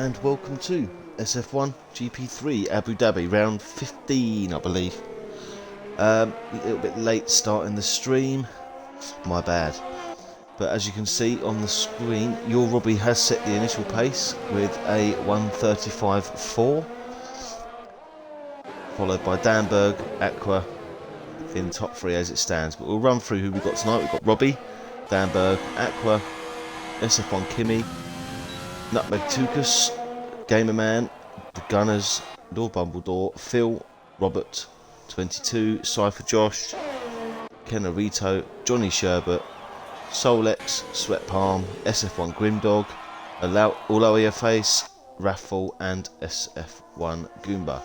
and welcome to SF1 GP3 Abu Dhabi, round 15 I believe. A little bit late starting the stream, my bad. But as you can see on the screen, your Robbie has set the initial pace with a 1:35.4, followed by Danberg, Aqua in top three as it stands. But we'll run through who we've got tonight. We've got Robbie, Danberg, Aqua, SF1 Kimi, Nutmeg Tukas, Gamerman, the Gunners, Lord Bumbledore, Phil, Robert, 22, Cypher Josh, Kenarito, Johnny Sherbert, Solex, Sweat Palm, SF1 Grimdog, Aloia Face, Raffle and SF1 Goomba.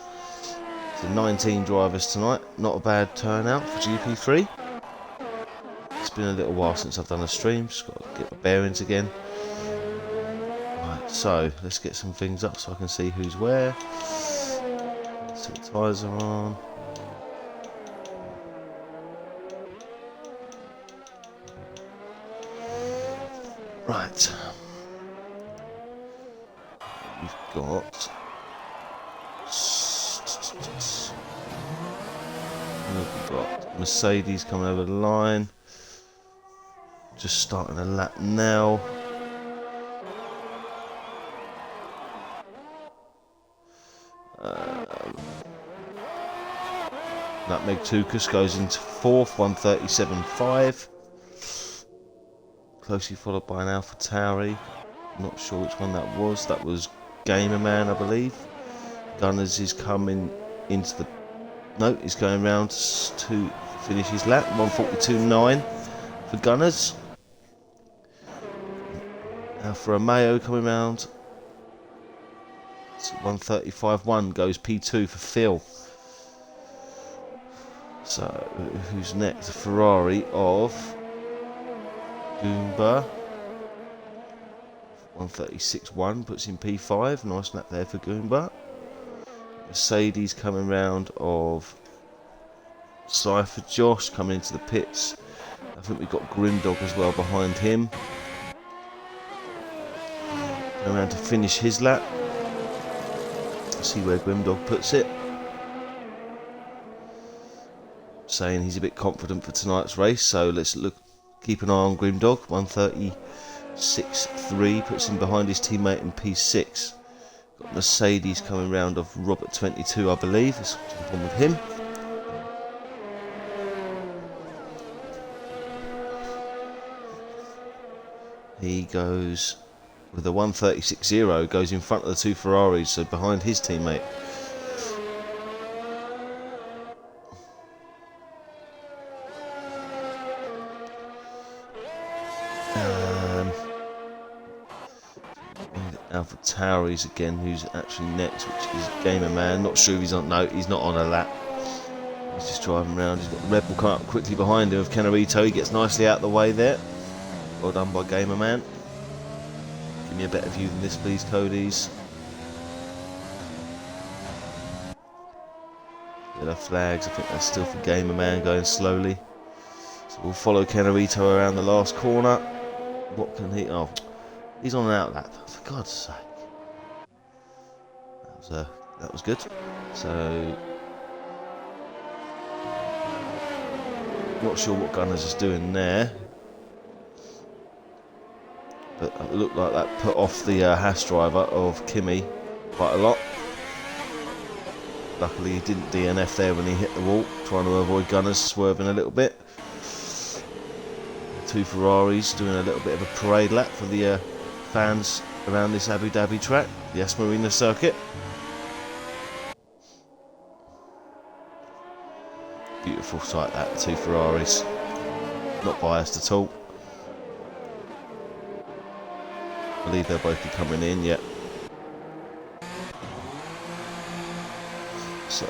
So 19 drivers tonight, not a bad turnout for GP3. It's been a little while since I've done a stream, just got to get my bearings again. Right, so let's get some things up so I can see who's where. See what tyres are on. Right, we've got Mercedes coming over the line, just starting a lap now. Nutmeg Tukas goes into fourth, 1:37.5. Closely followed by an Alpha Tauri. Not sure which one that was. That was Gamerman, I believe. Gunners is coming into the... No, he's going round to finish his lap. 1:42.9 for Gunners. Alfa Romeo coming round. 1:35.1 goes P2 for Phil. So, who's next? A Ferrari of Goomba. 1:36.1 puts in P5. Nice lap there for Goomba. Mercedes coming round of Cypher Josh coming into the pits. I think we've got Grimdog as well behind him. Going around to finish his lap. Let's see where Grimdog puts it. Saying he's a bit confident for tonight's race, so let's keep an eye on Grimdog. 1:36.3 puts him behind his teammate in P6. Got Mercedes coming round of Robert 22, I believe. Let's jump on with him. He goes with a 1:36.0, goes in front of the two Ferraris, so behind his teammate. Alpha Tauri's again, who's actually next, which is Gamerman. Not sure if he's on. No, he's not on a lap. He's just driving around. He's got the Red Bull car up quickly behind him of Kenarito. He gets nicely out of the way there. Well done by Gamerman. Give me a better view than this, please, Cody's. Yellow flags. I think that's still for Gamerman going slowly. So we'll follow Kenarito around the last corner. What can he? Oh. He's on an out lap, for God's sake. That was good. So, not sure what Gunners is doing there, but it looked like that put off the Haas driver of Kimi quite a lot. Luckily, he didn't DNF there when he hit the wall, trying to avoid Gunners swerving a little bit. Two Ferraris doing a little bit of a parade lap for the fans around this Abu Dhabi track, the Yas Marina Circuit. Beautiful sight that, the two Ferraris. Not biased at all. I believe they'll both be coming in, yet. So,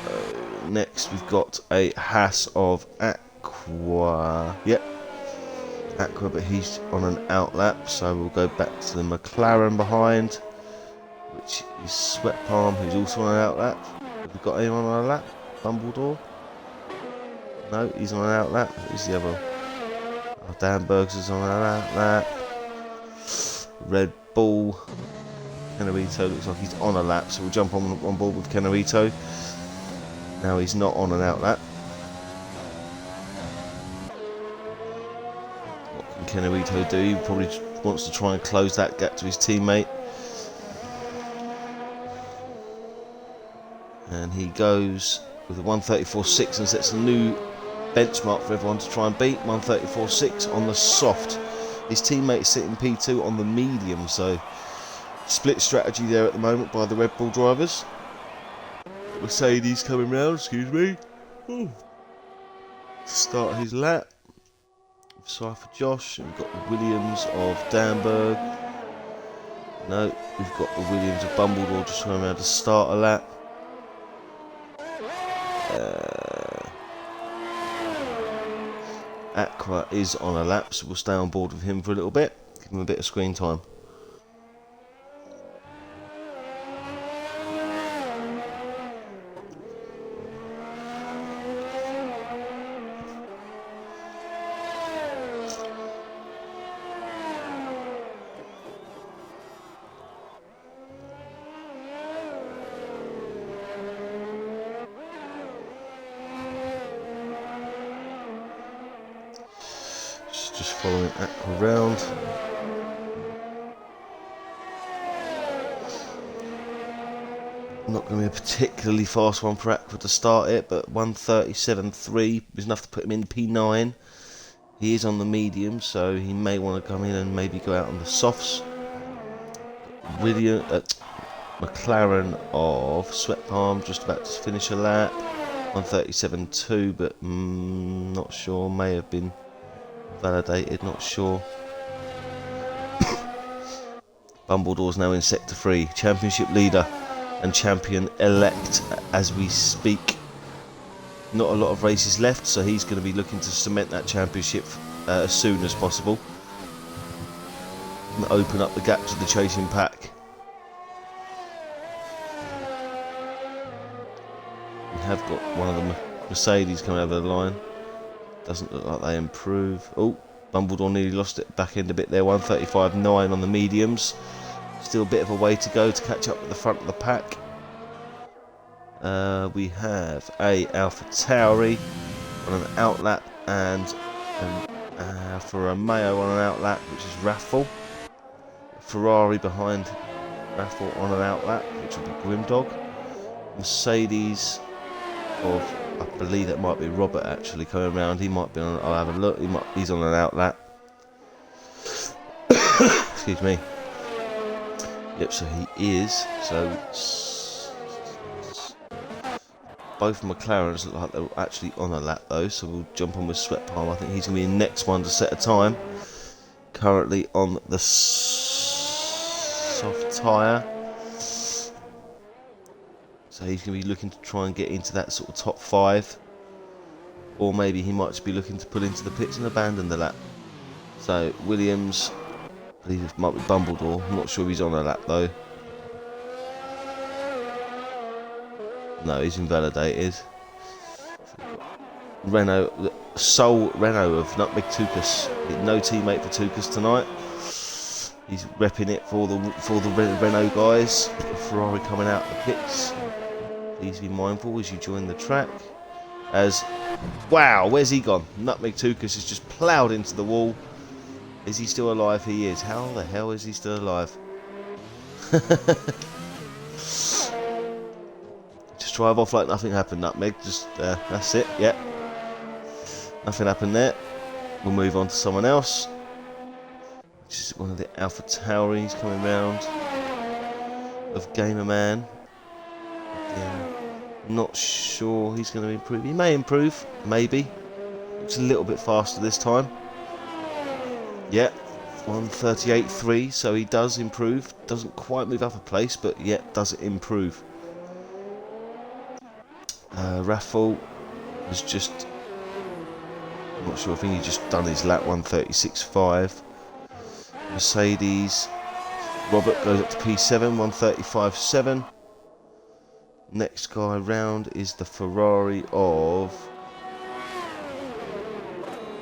next we've got a Haas of Aqua. Yep. Aqua, but he's on an out lap, so we'll go back to the McLaren behind, which is Sweat Palm, who's also on an out lap. Have we got anyone on a lap? Bumbledore? No, he's on an out lap. Who's the other? Oh, Dan Bergs is on an out lap. Red Bull Kennerito looks like he's on a lap, so we'll jump on board with Kennerito. Now he's not on an out lap. What can Kennerito do? He probably wants to try and close that gap to his teammate. And he goes with a 1:34.6 and sets a new benchmark for everyone to try and beat. 1:34.6 on the soft. His teammate's sitting P2 on the medium, so split strategy there at the moment by the Red Bull drivers. Mercedes coming round, excuse me. Start his lap. Sorry for Josh. We've got the Williams of Danberg. No, we've got the Williams of Bumbledore just coming around to start a lap. Aqua is on a lap, so we'll stay on board with him for a little bit. Give him a bit of screen time. Just following Aqua round. Not going to be a particularly fast one for Aqua to start it, but 1:37.3 is enough to put him in P9. He is on the medium, so he may want to come in and maybe go out on the softs. McLaren of Sweat Palm just about to finish a lap. 1:37.2, but not sure. May have been validated, not sure. Bumbledore's now in sector 3, championship leader and champion elect as we speak. Not a lot of races left, so he's going to be looking to cement that championship as soon as possible and open up the gap to the chasing pack. We have got one of the Mercedes coming over the line. Doesn't look like they improve. Oh, Bumbledore nearly lost it back end a bit there. 1:35.9 on the mediums. Still a bit of a way to go to catch up with the front of the pack. We have a Alpha Tauri on an out lap and for Romeo on an out lap, which is Raffle. Ferrari behind Raffle on an out lap, which will be Grimdog. Mercedes of, I believe that might be Robert actually coming around. He might be on. I'll have a look. He's on an out lap. Excuse me. Yep, so he is. So both McLarens look like they're actually on a lap though. So we'll jump on with Sweat Palm. I think he's going to be the next one to set a time. Currently on the soft tyre. So he's going to be looking to try and get into that sort of top 5. Or maybe he might just be looking to pull into the pits and abandon the lap. So Williams, I believe it might be Bumbledore. I'm not sure if he's on a lap though. No, he's invalidated. Renault, sole Renault of Nutmeg Tukas. No teammate for Tukas tonight. He's repping it for the Renault guys. Ferrari coming out the pits. Please be mindful as you join the track. As, wow, where's he gone? Nutmeg Tukas has just ploughed into the wall. Is he still alive? He is. How the hell is he still alive? Just drive off like nothing happened, Nutmeg. Just, that's it, yep. Nothing happened there. We'll move on to someone else. Which is one of the Alpha Tauris coming round. Of Gamer Man. Again, not sure he's going to improve. He may improve, maybe. It's a little bit faster this time. Yeah, 1:38.3, so he does improve. Doesn't quite move up a place, but yeah, does improve. Raffle was just, I'm not sure, I think he just done his lap. 1:36.5. Mercedes, Robert goes up to P7, 1:35.7. Next guy round is the Ferrari of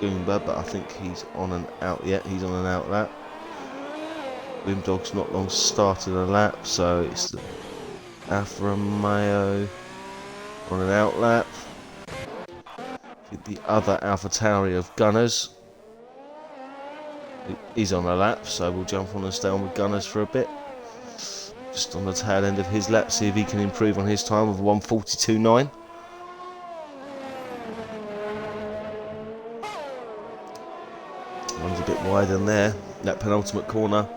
Goomba, but I think he's on an out yet. He's on an out lap. Grimdog's not long started a lap, so it's the Alfa Romeo on an out lap. The other AlphaTauri of Gunners is on a lap, so we'll jump on and stay on with Gunners for a bit. Just on the tail end of his lap, see if he can improve on his time of 1:42.9. One's a bit wide in there. That penultimate corner,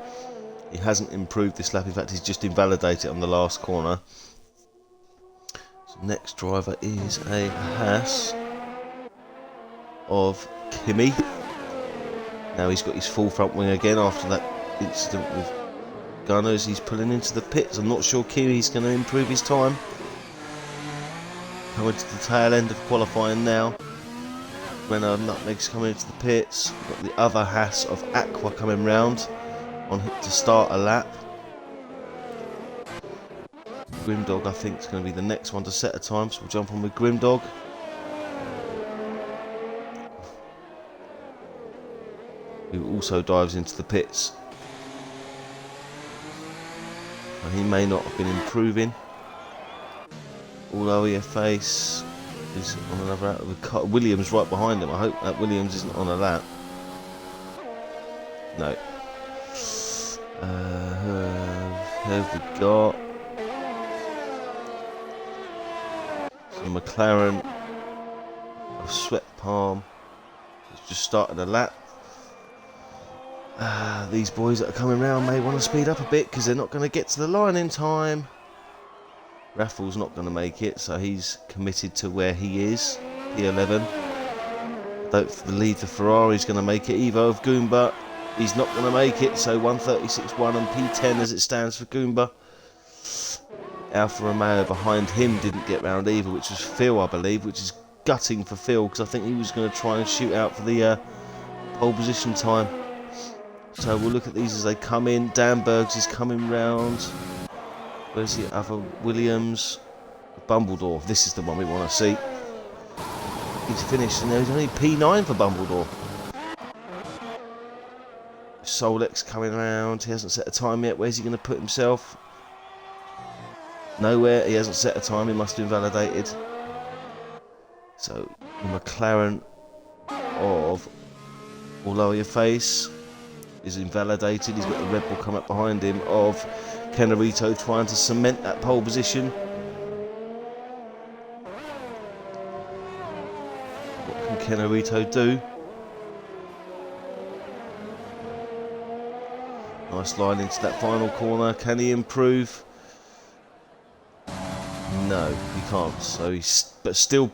he hasn't improved this lap. In fact, he's just invalidated on the last corner. So next driver is a Haas of Kimi. Now he's got his full front wing again after that incident with Gunners. He's pulling into the pits. I'm not sure Kimi's going to improve his time. Coming to the tail end of qualifying now. Renault Nutmeg's coming into the pits. We've got the other Haas of Aqua coming round on hit to start a lap. Grimdog, I think, is going to be the next one to set a time, so we'll jump on with Grimdog. Who also dives into the pits. And he may not have been improving. All over your face is on another lap. Williams right behind him. I hope that Williams isn't on a lap. No. Who have we got? So McLaren of Sweat Palm has just started a lap. These boys that are coming round may want to speed up a bit because they're not going to get to the line in time. Raffle's not going to make it, so he's committed to where he is, P11. I don't believe the Ferrari's going to make it either of Goomba. He's not going to make it, so 1:36.1 and P10 as it stands for Goomba. Alfa Romeo behind him didn't get round either, which was Phil, I believe, which is gutting for Phil because I think he was going to try and shoot out for the pole position time. So we'll look at these as they come in. Danbergs is coming round. Where's the other Williams? Bumbledore. This is the one we want to see. He's finished, and there's only P9 for Bumbledore. Solex coming around. He hasn't set a time yet. Where's he going to put himself? Nowhere. He hasn't set a time. He must have been validated. So the McLaren of All Over Your Face is invalidated. He's got the Red Bull come up behind him of Kenarito trying to cement that pole position. What can Kenarito do? Nice line into that final corner. Can he improve? No, he can't. So but still,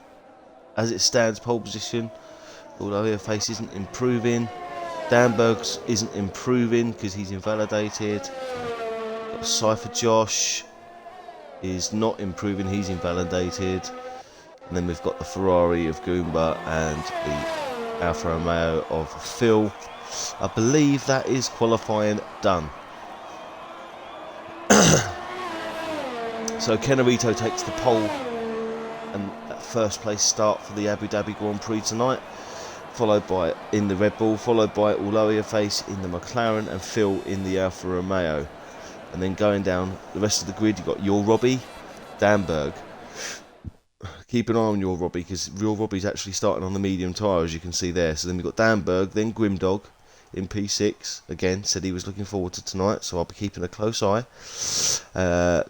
as it stands, pole position. All Over Your Face isn't improving. Danbergs isn't improving because he's invalidated. Got Cypher Josh is not improving, he's invalidated. And then we've got the Ferrari of Goomba and the Alfa Romeo of Phil. I believe that is qualifying done. So Kenarito takes the pole and that first place start for the Abu Dhabi Grand Prix tonight. Followed by in the Red Bull, followed by All Over Your Face in the McLaren and Phil in the Alfa Romeo. And then going down the rest of the grid, you've got Your Robbie, Danberg. Keep an eye on Your Robbie because Your Robbie's actually starting on the medium tyre, as you can see there. So then we've got Danberg, then Grimdog in P6. Again, said he was looking forward to tonight, so I'll be keeping a close eye.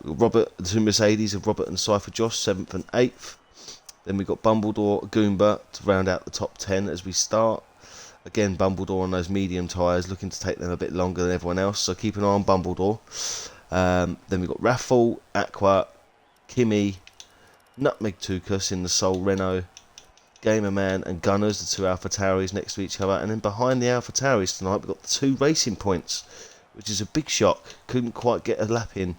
Robert, the two Mercedes of Robert and Cypher Josh, 7th and 8th. Then we've got Bumbledore, Goomba to round out the top 10 as we start. Again, Bumbledore on those medium tyres, looking to take them a bit longer than everyone else, so keep an eye on Bumbledore. Then we've got Raffle, Aqua, Kimi, Nutmeg Tukas in the Soul Renault, Gamerman and Gunners, the two AlphaTauris next to each other. And then behind the AlphaTauris tonight, we've got the 2 Racing Points, which is a big shock. Couldn't quite get a lap in.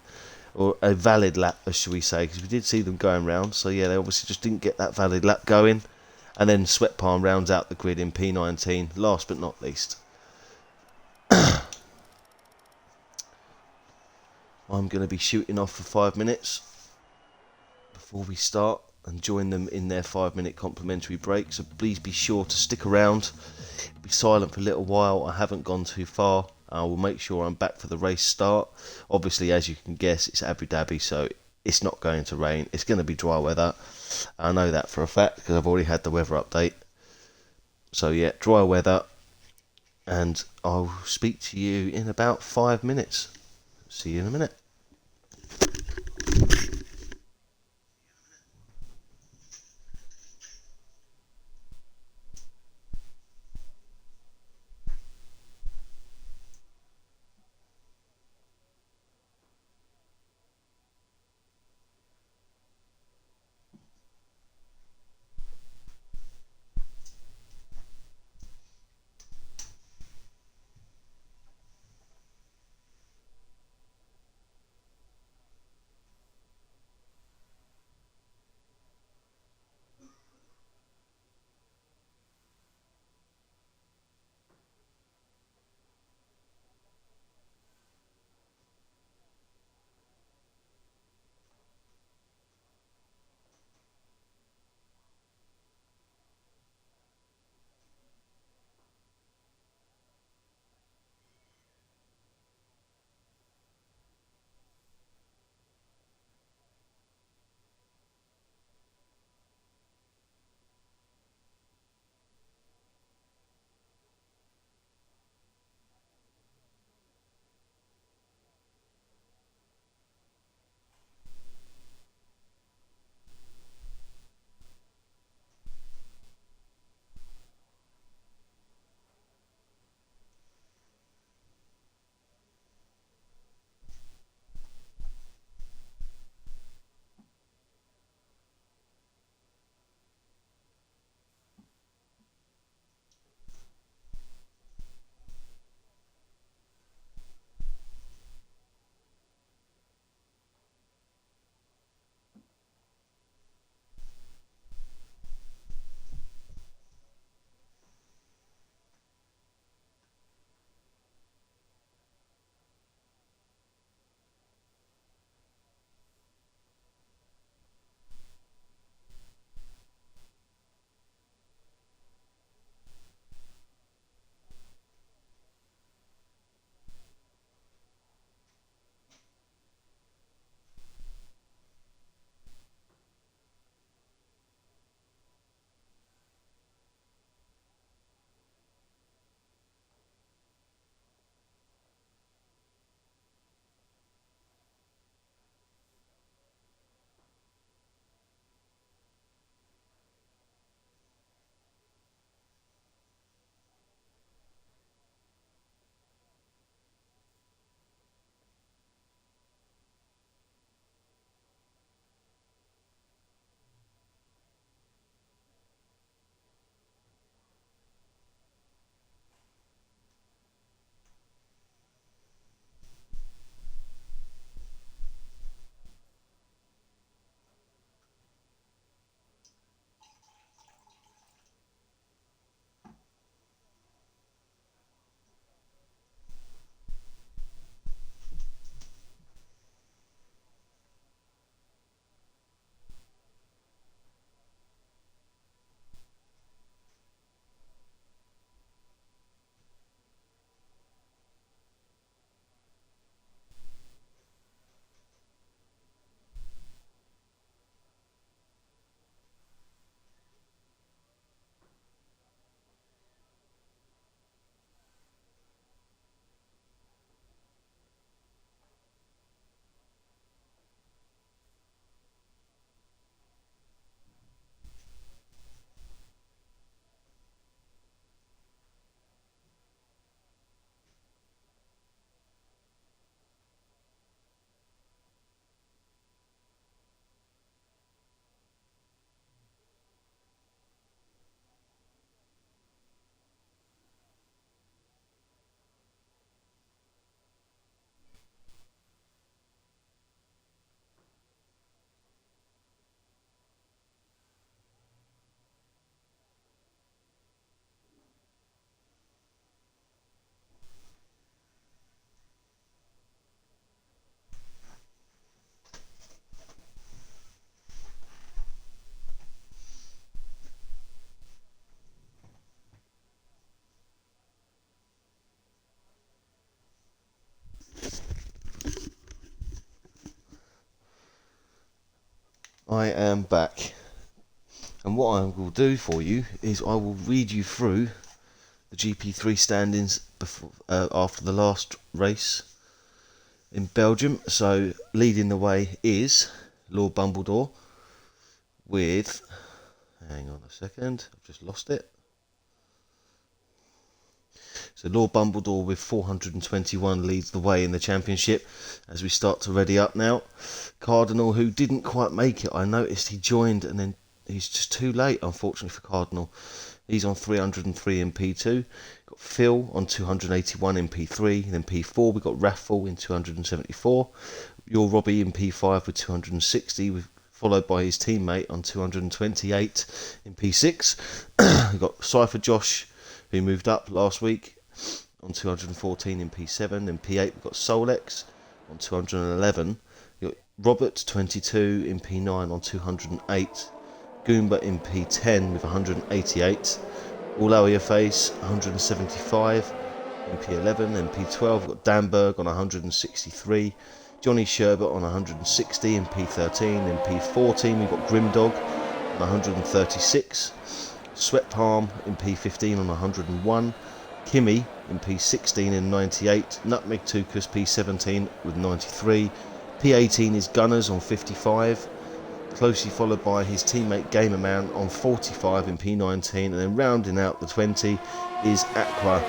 Or a valid lap, as shall we say, because we did see them going round. So yeah, they obviously just didn't get that valid lap going. And then Sweat Palm rounds out the grid in P19, last but not least. I'm going to be shooting off for 5 minutes before we start and join them in their 5-minute complimentary break. So please be sure to stick around. Be silent for a little while. I haven't gone too far. I will make sure I'm back for the race start. Obviously, as you can guess, it's Abu Dhabi, so it's not going to rain. It's going to be dry weather. I know that for a fact because I've already had the weather update. So yeah, dry weather, and I'll speak to you in about 5 minutes. See you in a minute. I am back, and what I will do for you is I will read you through the GP3 standings before, after the last race in Belgium. So leading the way is Lord Bumbledore with, hang on a second, I've just lost it. So Lord Bumbledore with 421 leads the way in the championship as we start to ready up now. Cardinal, who didn't quite make it, I noticed he joined and then he's just too late, unfortunately for Cardinal. He's on 303 in P2. Got Phil on 281 in P3. Then P4 we've got Raffle in 274. Your Robbie in P5 with 260, followed by his teammate on 228 in P6. We've got Cypher Josh, who moved up last week, on 214 in P7. Then P8 we've got Solex on 211. We've got Robert 22 in P9 on 208. Goomba in P10 with 188. All Out Your Face 175 in P11. Then P12 we've got Danberg on 163. Johnny Sherbert on 160 in P13. In P14 we've got Grimdog on 136. Sweat Palm in P15 on 101. Kimmy in P16 in 98. Nutmeg Tukas P17 with 93. P18 is Gunners on 55. Closely followed by his teammate Gamerman on 45 in P19. And then rounding out the 20 is Aqua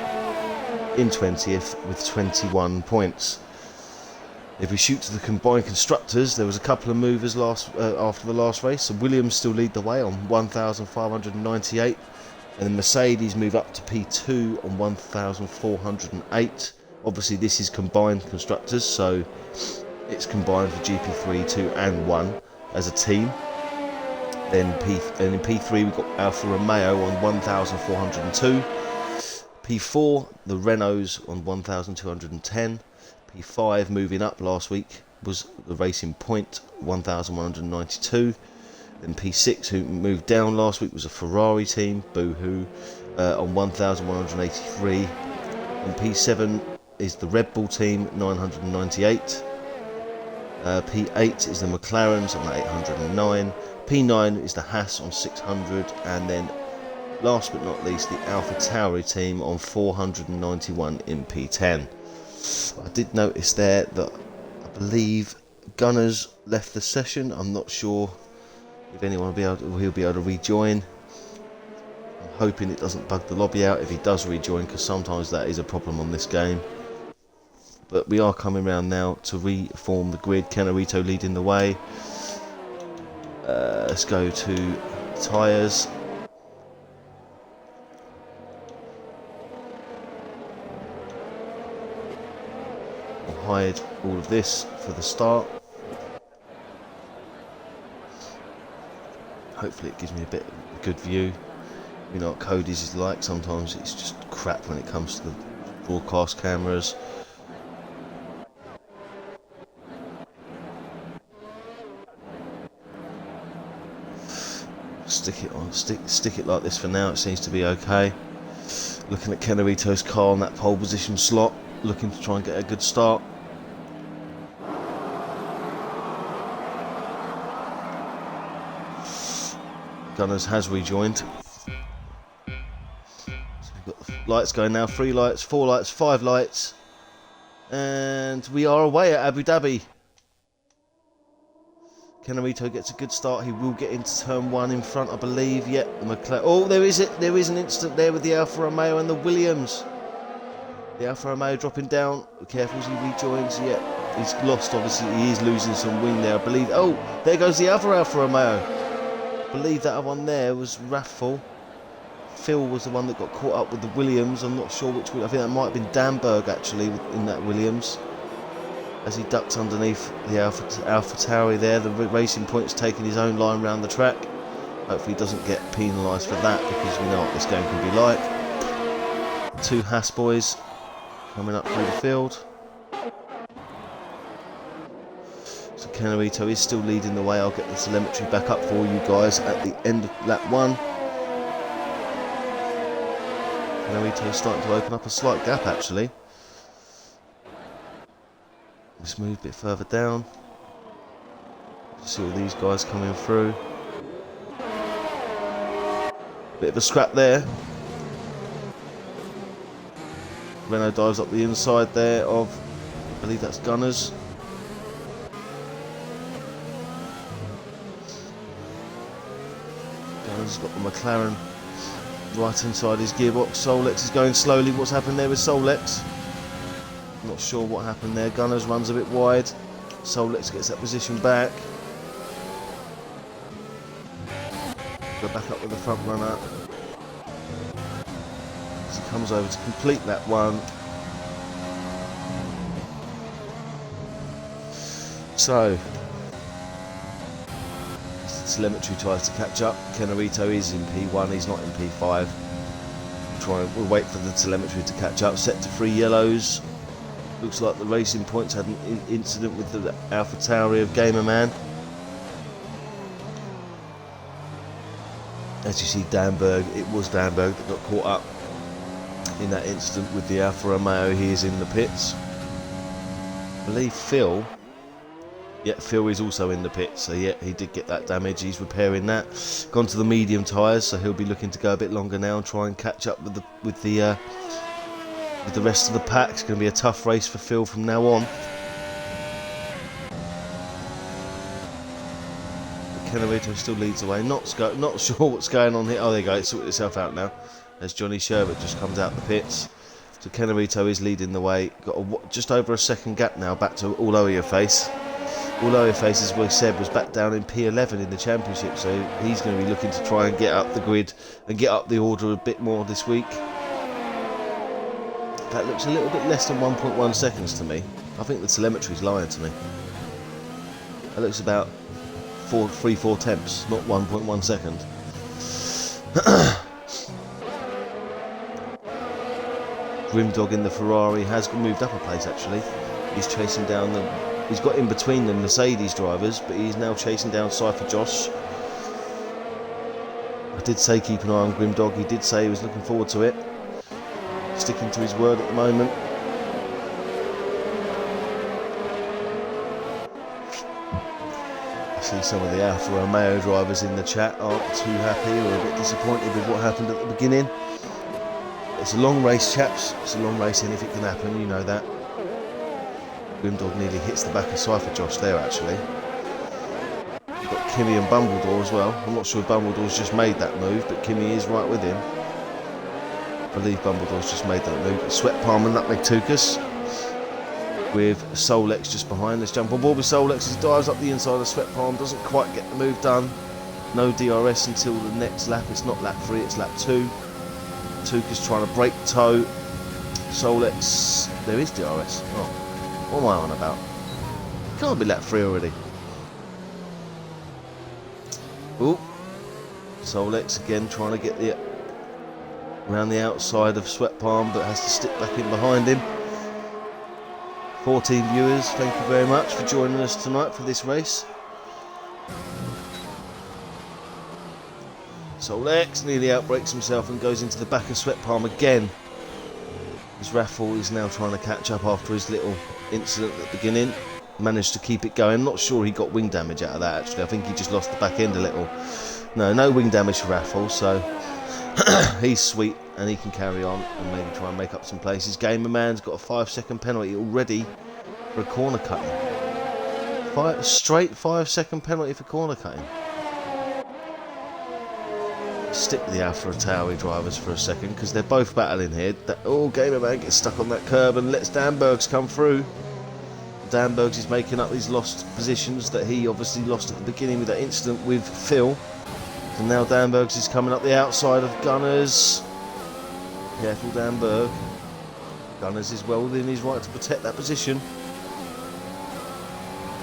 in 20th with 21 points. If we shoot to the combined constructors, there was a couple of movers after the last race. So Williams still lead the way on 1,598. And then Mercedes move up to P2 on 1,408. Obviously this is combined constructors, so it's combined for GP3, 2 and 1 as a team. Then in P3 we've got Alfa Romeo on 1,402. P4 the Renaults on 1,210. P5 moving up last week was the Racing Point 1,192. Then P6, who moved down last week, was a Ferrari team, Boohoo, on 1,183. And P7 is the Red Bull team, 998. P8 is the McLarens on 809. P9 is the Haas on 600. And then, last but not least, the AlphaTauri team on 491 in P10. I did notice there that I believe Gunners left the session. I'm not sure if anyone he'll be able to rejoin. I'm hoping it doesn't bug the lobby out if he does rejoin, because sometimes that is a problem on this game. But we are coming around now to reform the grid. Kenarito leading the way. Let's go to tyres. I'll hide all of this for the start. Hopefully it gives me a bit of a good view. You know what Cody's is like, sometimes it's just crap when it comes to the broadcast cameras. Stick it on, stick it like this for now, it seems to be okay. Looking at Kenarito's car on that pole position slot, looking to try and get a good start. Gunners has rejoined. So we've got the lights going now. 3 lights, 4 lights, 5 lights. And we are away at Abu Dhabi. Kenarito gets a good start. He will get into turn 1 in front, I believe. Yep, oh, there is it. There is an instant there with the Alfa Romeo and the Williams. The Alfa Romeo dropping down. Be careful as he rejoins. Yep, he's lost, obviously. He is losing some wing there, I believe. Oh, there goes the other Alfa Romeo. I believe that one there was Raffle. Phil was the one that got caught up with the Williams. I'm not sure which one. I think that might have been Danberg actually in that Williams, as he ducks underneath the AlphaTauri there. The Racing Point's taking his own line around the track. Hopefully he doesn't get penalised for that, because we know what this game can be like. 2 Haas boys coming up through the field. So Kenarito is still leading the way. I'll get the telemetry back up for you guys at the end of lap 1. Kenarito's starting to open up a slight gap actually. Let's move a bit further down. See all these guys coming through. Bit of a scrap there. Renault dives up the inside there of, I believe that's Gunners. Gunners got the McLaren right inside his gearbox. Solex is going slowly. What's happened there with Solex? Not sure what happened there. Gunners runs a bit wide. Solex gets that position back. Go back up with the front runner. As he comes over to complete that one. So, telemetry tries to catch up. Kenarito is in P1, he's not in P5. We'll wait for the telemetry to catch up. Set to 3 yellows. Looks like the Racing Points had an incident with the Alpha Tauri of Gamerman. As you see, Danberg, it was Danberg that got caught up in that incident with the Alfa Romeo. He is in the pits. I believe Phil. Yeah, Phil is also in the pits, so yeah, he did get that damage. He's repairing that. Gone to the medium tyres, so he'll be looking to go a bit longer now and try and catch up with the rest of the pack. It's going to be a tough race for Phil from now on. Kenarito still leads the way. Not sure what's going on here. Oh, there you go. It's sorted itself out now. As Johnny Sherbert just comes out the pits. So Kenarito is leading the way. Got just over a second gap now back to All Over Your Face. All Over Your Face, as we said, was back down in P11 in the championship. So he's going to be looking to try and get up the grid and get up the order a bit more this week. That looks a little bit less than 1.1 seconds to me. I think the telemetry's lying to me. That looks about 3-4 tenths, not 1.1 second. Grimdog in the Ferrari has moved up a place actually. He's chasing down he's got in between the Mercedes drivers, but he's now chasing down Cypher Josh. I did say keep an eye on Grimdog. He did say he was looking forward to it. Sticking to his word at the moment. I see some of the Alfa Romeo drivers in the chat aren't too happy or a bit disappointed with what happened at the beginning. It's a long race, chaps. It's a long race, anything can happen, you know that. Grimdog nearly hits the back of Cypher Josh there, actually. You've got Kimmy and Bumbledore as well. I'm not sure if Bumbledore's just made that move, but Kimmy is right with him. I believe Bumbledore's just made that move. Sweat Palm and Nutmeg Tukas with Solex just behind. Let's jump on board with Solex. He dives up the inside of Sweat Palm. Doesn't quite get the move done. No DRS until the next lap. It's not lap 3, it's lap 2. Tukas trying to break toe. Solex. There is DRS. Oh, what am I on about? Can't be lap 3 already. Oh, Solex again trying to get the around the outside of Sweat Palm, but has to stick back in behind him. 14 viewers, thank you very much for joining us tonight for this race. Solex nearly outbreaks himself and goes into the back of Sweat Palm again. As Raffle is now trying to catch up after his little incident at the beginning. Managed to keep it going. Not sure he got wing damage out of that actually. I think he just lost the back end a little. No wing damage for Raffle, so he's sweet and he can carry on and maybe try and make up some places. Gamerman's got a 5-second penalty already for a corner cutting. Straight 5-second penalty for corner cutting. Stick with the Alfa Tauri drivers for a second because they're both battling here. Gamerman gets stuck on that curb and lets Danbergs come through. Danbergs is making up these lost positions that he obviously lost at the beginning with that incident with Phil. And now Danbergs is coming up the outside of Gunners. Careful Danberg. Gunners is well within his right to protect that position.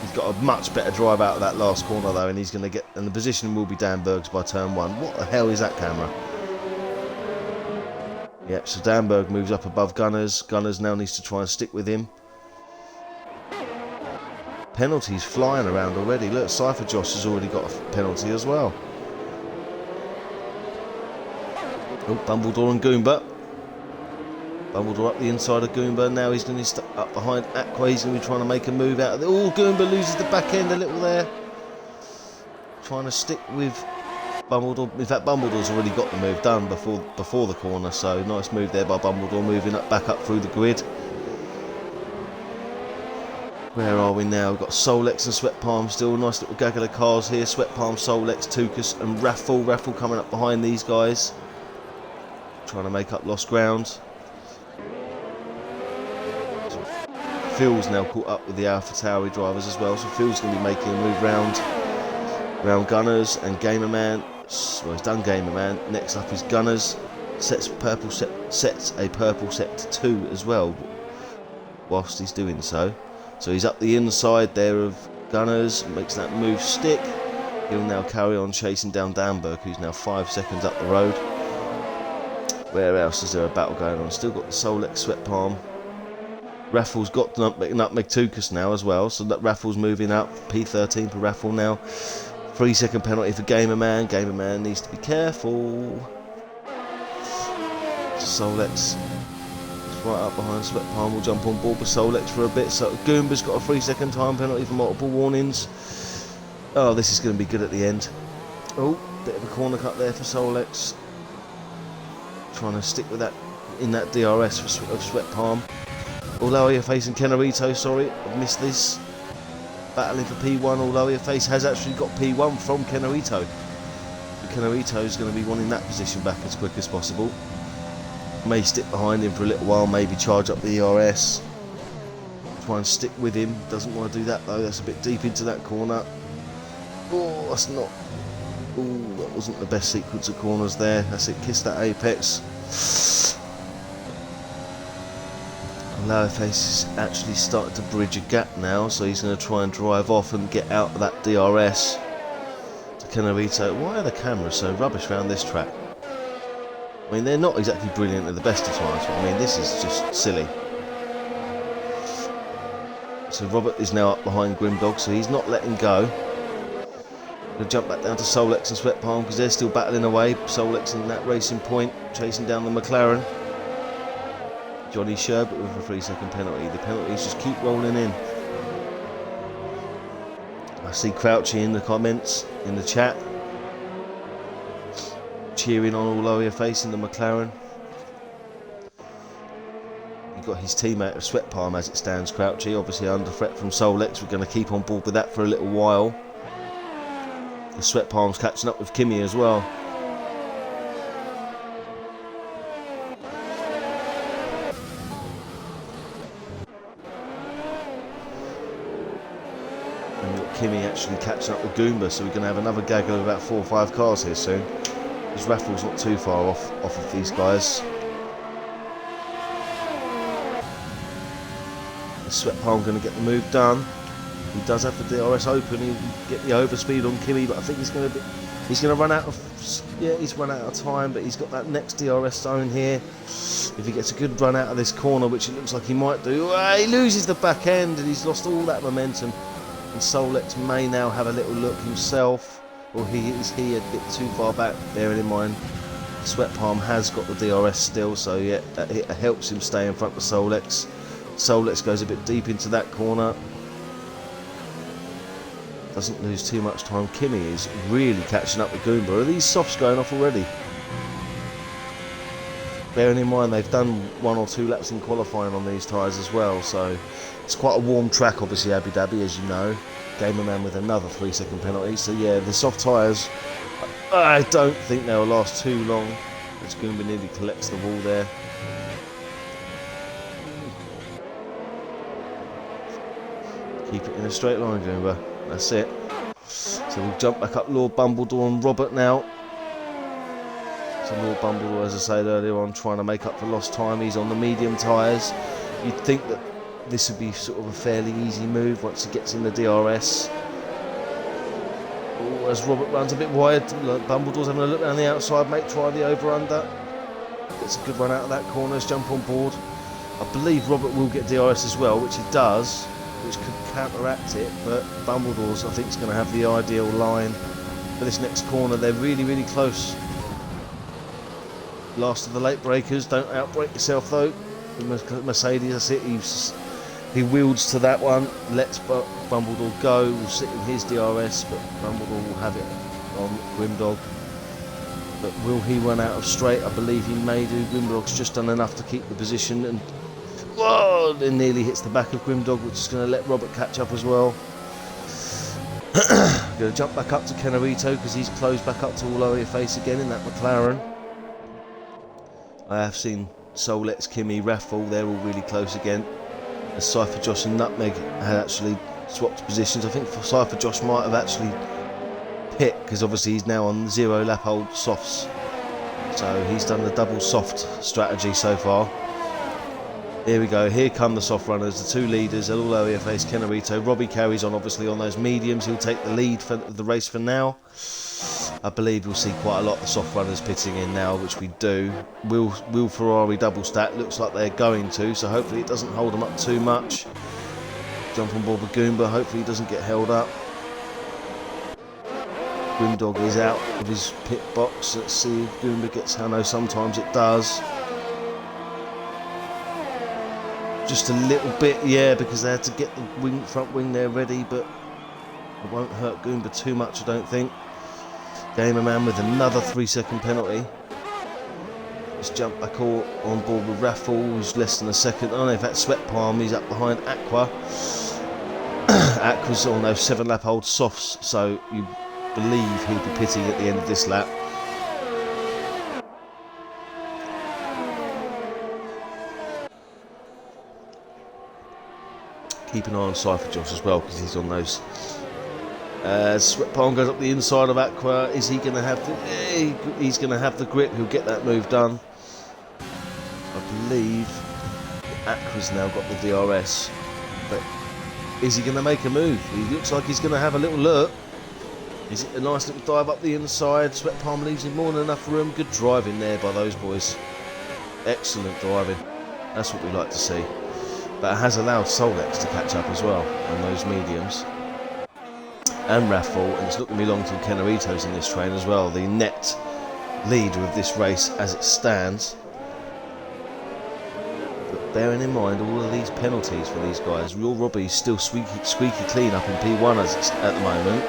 He's got a much better drive out of that last corner though, and he's going to get, and the position will be Danberg's by turn 1. What the hell is that camera? Yep, so Danberg moves up above Gunners. Gunners now needs to try and stick with him. Penalties flying around already. Look, Cypher Josh has already got a penalty as well. Oh, Bumbledore and Goomba. Bumbledore up the inside of Goomba. Now he's going to step up behind Aqua. He's going to be trying to make a move out of it. Oh, Goomba loses the back end a little there. trying to stick with Bumbledore. In fact, Bumbledore's already got the move done before the corner, so nice move there by Bumbledore, moving back up through the grid. Where are we now? We've got Solex and Sweat Palm still. Nice little gaggle of cars here. Sweat Palm, Solex, Tukas and Raffle. Raffle coming up behind these guys, trying to make up lost ground. Phil's now caught up with the AlphaTauri drivers as well, so Phil's going to be making a move round Gunners and Gamerman. Well, he's done Gamerman. Next up is Gunners. Sets a purple sector 2 as well whilst he's doing so. So he's up the inside there of Gunners, makes that move stick. He'll now carry on chasing down Danberg, who's now 5 seconds up the road. Where else is there a battle going on? Still got the Solex, Sweat Palm. Raffle's got Nutmeg Tukas now as well, so that Raffle's moving up. P13 for Raffle now. 3-second penalty for Gamerman. Gamerman needs to be careful. Solex right up behind Sweat Palm, will jump on board with Solex for a bit. So Goomba's got a 3-second time penalty for multiple warnings. Oh, this is going to be good at the end. Oh, bit of a corner cut there for Solex. Trying to stick with that in that DRS of Sweat Palm. Although you're facing Kenarito, sorry, I've missed this. Battling for P1, although your face has actually got P1 from Kenarito. Kenarito is going to be wanting that position back as quick as possible. May stick behind him for a little while, maybe charge up the ERS. Try and stick with him. Doesn't want to do that though, that's a bit deep into that corner. Oh, that's not... Oh, that wasn't the best sequence of corners there. That's it, kiss that apex. Lowerface is actually starting to bridge a gap now, so he's going to try and drive off and get out of that DRS to Kenarito. Why are the cameras so rubbish around this track? I mean, they're not exactly brilliant at the best of times, but I mean, this is just silly. So Robert is now up behind Grimdog, so he's not letting go. Going to jump back down to Solex and Sweat Palm because they're still battling away. Solex in that racing point, chasing down the McLaren. Johnny Sherbert with a 3-second penalty. The penalties just keep rolling in. I see Crouchy in the comments, in the chat, cheering on all over your face in the McLaren. You've got his teammate of Sweat Palm as it stands, Crouchy, obviously under threat from Solex. We're going to keep on board with that for a little while. The Sweat Palm's catching up with Kimi as well. Kimi actually catching up with Goomba, so we're going to have another gaggle of about 4 or 5 cars here soon. His Raffle's not too far off of these guys. The Sweat Palm going to get the move done. He does have the DRS open. He'll get the overspeed on Kimi, but I think he's going to run out of. Yeah, he's run out of time, but he's got that next DRS zone here. If he gets a good run out of this corner, which it looks like he might do, he loses the back end and he's lost all that momentum. And Solex may now have a little look himself, or is he a bit too far back, bearing in mind Sweat Palm has got the DRS still, so yeah, it helps him stay in front of Solex. Solex goes a bit deep into that corner. Doesn't lose too much time. Kimi is really catching up with Goomba. Are these softs going off already? Bearing in mind they've done 1 or 2 laps in qualifying on these tyres as well, so it's quite a warm track, obviously, Abu Dhabi, as you know. Gamerman with another 3-second penalty. So yeah, the soft tyres, I don't think they'll last too long. As Goomba nearly collects the wall there. Keep it in a straight line, Goomba. That's it. So we'll jump back up Lord Bumbledore and Robert now. So Lord Bumbledore, as I said earlier on, trying to make up for lost time. He's on the medium tyres. You'd think that this would be sort of a fairly easy move once he gets in the DRS. Oh, as Robert runs a bit wide, Bumbledore's having a look down the outside, mate, try the over-under. Gets a good run out of that corner, let's jump on board. I believe Robert will get DRS as well, which he does, which could counteract it, but Bumbledore's, I think, is going to have the ideal line for this next corner. They're really, really close. Last of the late breakers, don't outbreak yourself though. Mercedes, that's it, He wields to that one, lets Bumbledore go, will sit in his DRS, but Bumbledore will have it on Grimdog. But will he run out of straight? I believe he may do. Grimdog's just done enough to keep the position, and whoa, it nearly hits the back of Grimdog, which is going to let Robert catch up as well. Going to jump back up to Kenarito because he's closed back up to all over your face again in that McLaren. I have seen Solex, Kimi, Raffle, they're all really close again. As Cypher Josh and Nutmeg had actually swapped positions. I think Cypher Josh might have actually pit because obviously he's now on 0 lap old softs. So he's done the double soft strategy so far. Here we go, here come the soft runners, the two leaders, all over your face, Kenarito. Robbie carries on obviously on those mediums, he'll take the lead for the race for now. I believe we'll see quite a lot of the soft runners pitting in now, which we do. Will Ferrari double stack, looks like they're going to, so hopefully it doesn't hold them up too much. Jump on board with Goomba, hopefully he doesn't get held up. Grimdog is out of his pit box, let's see if Goomba gets, I know sometimes it does. Just a little bit, yeah, because they had to get the front wing there ready, but it won't hurt Goomba too much, I don't think. Gamerman with another 3-second penalty. Just jump back on board with Raffle, who's less than a second. Oh no, in fact, Sweat Palm, he's up behind Aqua. Aqua's on those 7 lap old softs, so you believe he'll be pitting at the end of this lap. Keep an eye on Cypher Josh as well because he's on those. Sweat Palm goes up the inside of Aqua. Is he going to have the? He's going to have the grip. He'll get that move done. I believe Aqua's now got the DRS, but is he going to make a move? He looks like he's going to have a little look. Is it a nice little dive up the inside? Sweat Palm leaves him more than enough room. Good driving there by those boys. Excellent driving. That's what we like to see. But it has allowed Solex to catch up as well on those mediums. And Raffle, and it's not going to be long till Kenarito's in this train as well, the net leader of this race as it stands. But bearing in mind all of these penalties for these guys, Real Robbie's still squeaky clean up in P1 at the moment.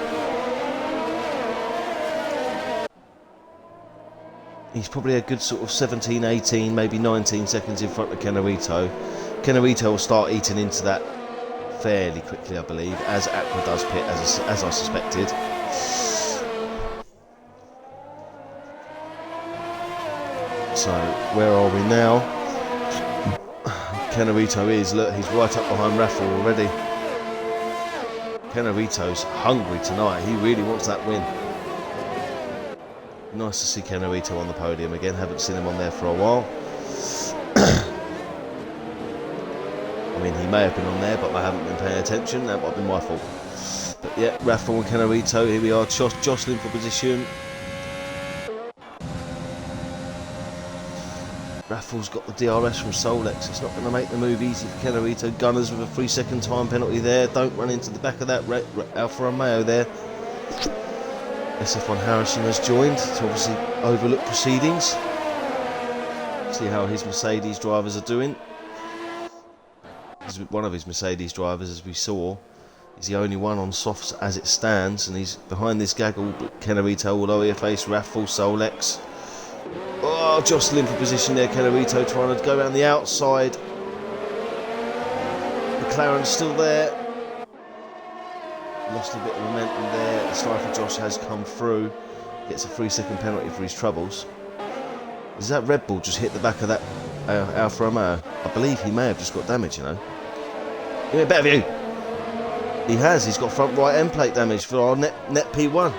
He's probably a good sort of 17, 18, maybe 19 seconds in front of Kenarito. Kenarito will start eating into that fairly quickly, I believe, as Aqua does pit, as I suspected. So, where are we now? Kenarito is, look, he's right up behind Raffle already. Kenarito's hungry tonight, he really wants that win. Nice to see Kenarito on the podium again, haven't seen him on there for a while. I mean, he may have been on there, but I haven't been paying attention. That might have been my fault. But yeah, Raffle and Kenarito, here we are, jostling for position. Raffle's got the DRS from Solex. It's not going to make the move easy for Kenarito. Gunners with a 3-second time penalty there. Don't run into the back of that Alfa Romeo there. SF1 Harrison has joined to obviously overlook proceedings. See how his Mercedes drivers are doing. One of his Mercedes drivers, as we saw, is the only one on softs as it stands, and he's behind this gaggle. Kenarito all over your face, Raffle, Solex. Oh, jostling for position there, Kenarito trying to go around the outside. McLaren's still there. Lost a bit of momentum there. The Cypher Josh has come through. Gets a 3-second penalty for his troubles. Does that Red Bull just hit the back of that Alfa Romeo? I believe he may have just got damage, you know. Give me a better view. He has. He's got front right end plate damage for our net P1.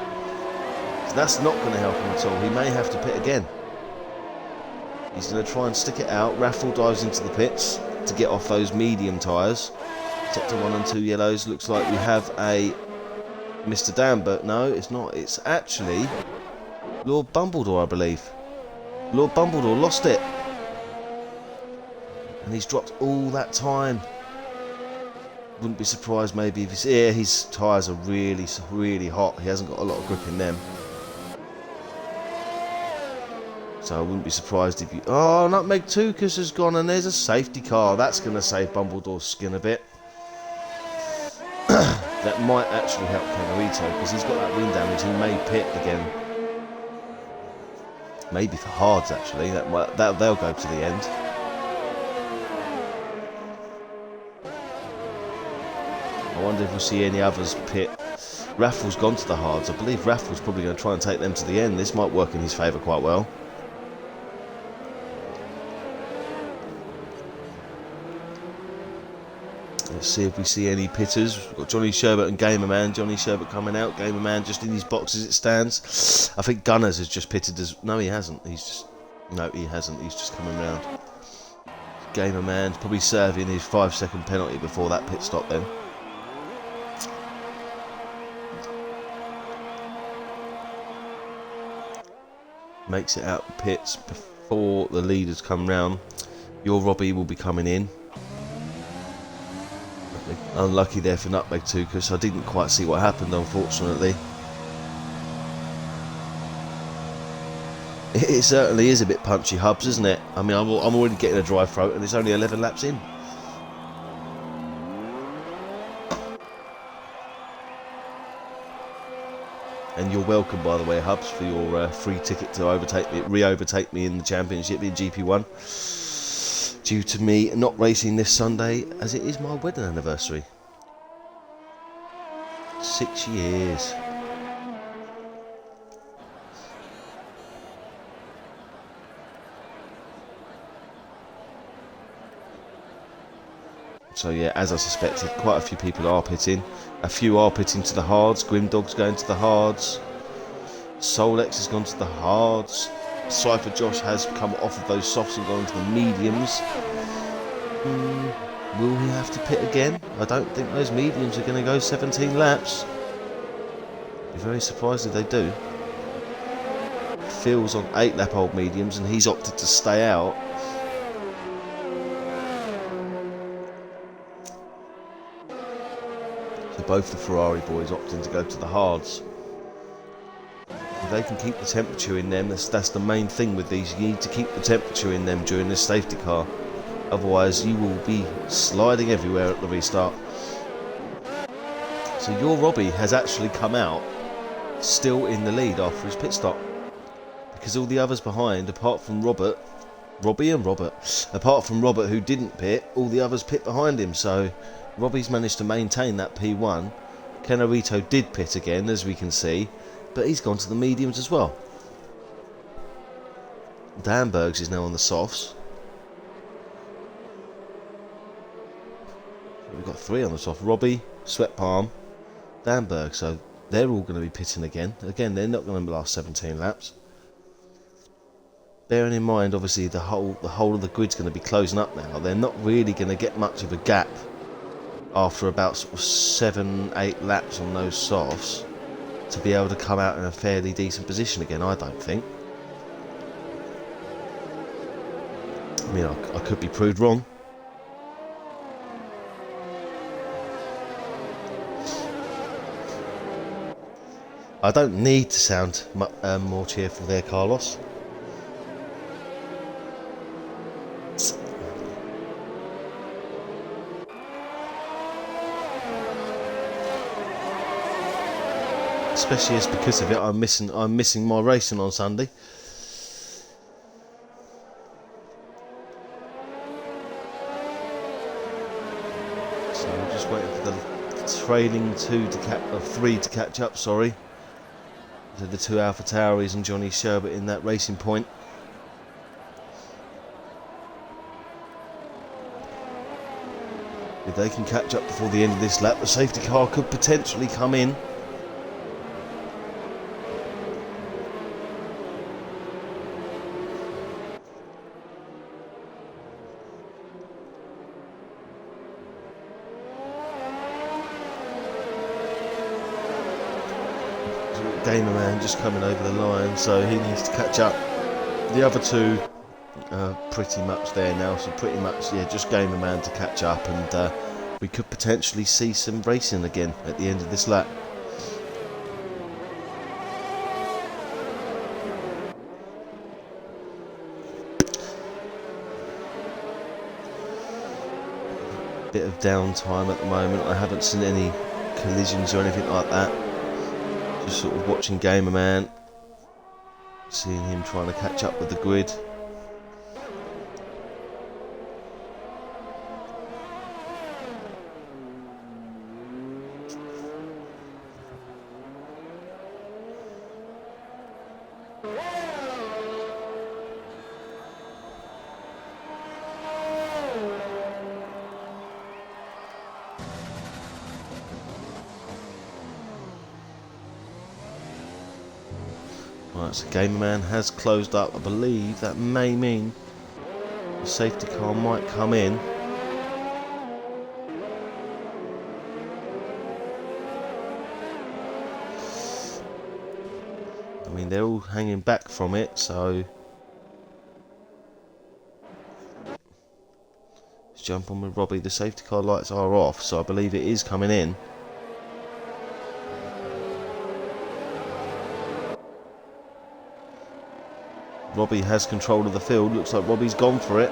So that's not going to help him at all. He may have to pit again. He's going to try and stick it out. Raffle dives into the pits to get off those medium tyres. Sector 1 and 2 yellows. Looks like we have a Mr. Dan, but no, it's not. It's actually Lord Bumbledore, I believe. Lord Bumbledore lost it. And he's dropped all that time. Wouldn't be surprised maybe if his tyres are really, really hot. He hasn't got a lot of grip in them. So I wouldn't be surprised if you... Oh, Nutmeg Tukas has gone and there's a safety car. That's going to save Bumbledore's skin a bit. That might actually help Canerito because he's got that wind damage. He may pit again. Maybe for hards actually. They'll go to the end. I wonder if we'll see any others pit. Raffle's gone to the hards. I believe Raffle's probably going to try and take them to the end. This might work in his favour quite well. Let's see if we see any pitters. We've got Johnny Sherbert and Gamerman. Johnny Sherbert coming out. Gamerman just in his box as it stands. I think Gunners has just pitted as... No, he hasn't. No, he hasn't. He's just coming round. Gamerman's probably serving his 5-second penalty before that pit stop then. Makes it out the pits before the leaders come round. Your Robbie will be coming in. Unlucky there for Nutmeg Tukas. I didn't quite see what happened, unfortunately. It certainly is a bit punchy, Hubs, isn't it? I mean, I'm already getting a dry throat and it's only 11 laps in. And you're welcome, by the way, Hubs, for your free ticket to re-overtake me in the championship in GP1. Due to me not racing this Sunday, as it is my wedding anniversary. 6 years. So yeah, as I suspected, quite a few people are pitting. A few are pitting to the hards. Grimdog's going to the hards. Solex has gone to the hards. Cypher Josh has come off of those softs and gone to the mediums. Will he have to pit again? I don't think those mediums are going to go 17 laps. Be very surprised if they do. Phil's on 8-lap-old mediums and he's opted to stay out. So both the Ferrari boys opting to go to the hards. If they can keep the temperature in them, that's the main thing with these. You need to keep the temperature in them during this safety car. Otherwise you will be sliding everywhere at the restart. So your Robbie has actually come out still in the lead after his pit stop. Because all the others behind, apart from Robert, apart from Robert who didn't pit, all the others pit behind him. So Robbie's managed to maintain that P1. Canerito did pit again, as we can see, but he's gone to the mediums as well. Danbergs is now on the softs. We've got 3 on the soft. Robbie, Sweat Palm, Danberg. So they're all going to be pitting again. Again, they're not going to last 17 laps. Bearing in mind, obviously, the whole of the grid's going to be closing up now. They're not really going to get much of a gap after about sort of 7-8 laps on those softs to be able to come out in a fairly decent position again, I don't think. I mean, I could be proved wrong. I don't need to sound more cheerful there, Carlos. Especially as because of it, I'm missing my racing on Sunday. So we're just waiting for the trailing 3 to catch up. Sorry, to the 2 Alpha Tauris and Johnny Sherbert in that racing point. If they can catch up before the end of this lap, the safety car could potentially come in. Gamerman just coming over the line, so he needs to catch up. The other 2 are pretty much there now, so pretty much, yeah, just Gamerman to catch up, and we could potentially see some racing again at the end of this lap. Bit of downtime at the moment. I haven't seen any collisions or anything like that. Just sort of watching Gamer Man, seeing him trying to catch up with the grid. Right, so Gamer Man has closed up. I believe that may mean the safety car might come in. I mean, they're all hanging back from it, so let's jump on with Robbie. The safety car lights are off, so I believe it is coming in. Robbie has control of the field. Looks like Robbie's gone for it.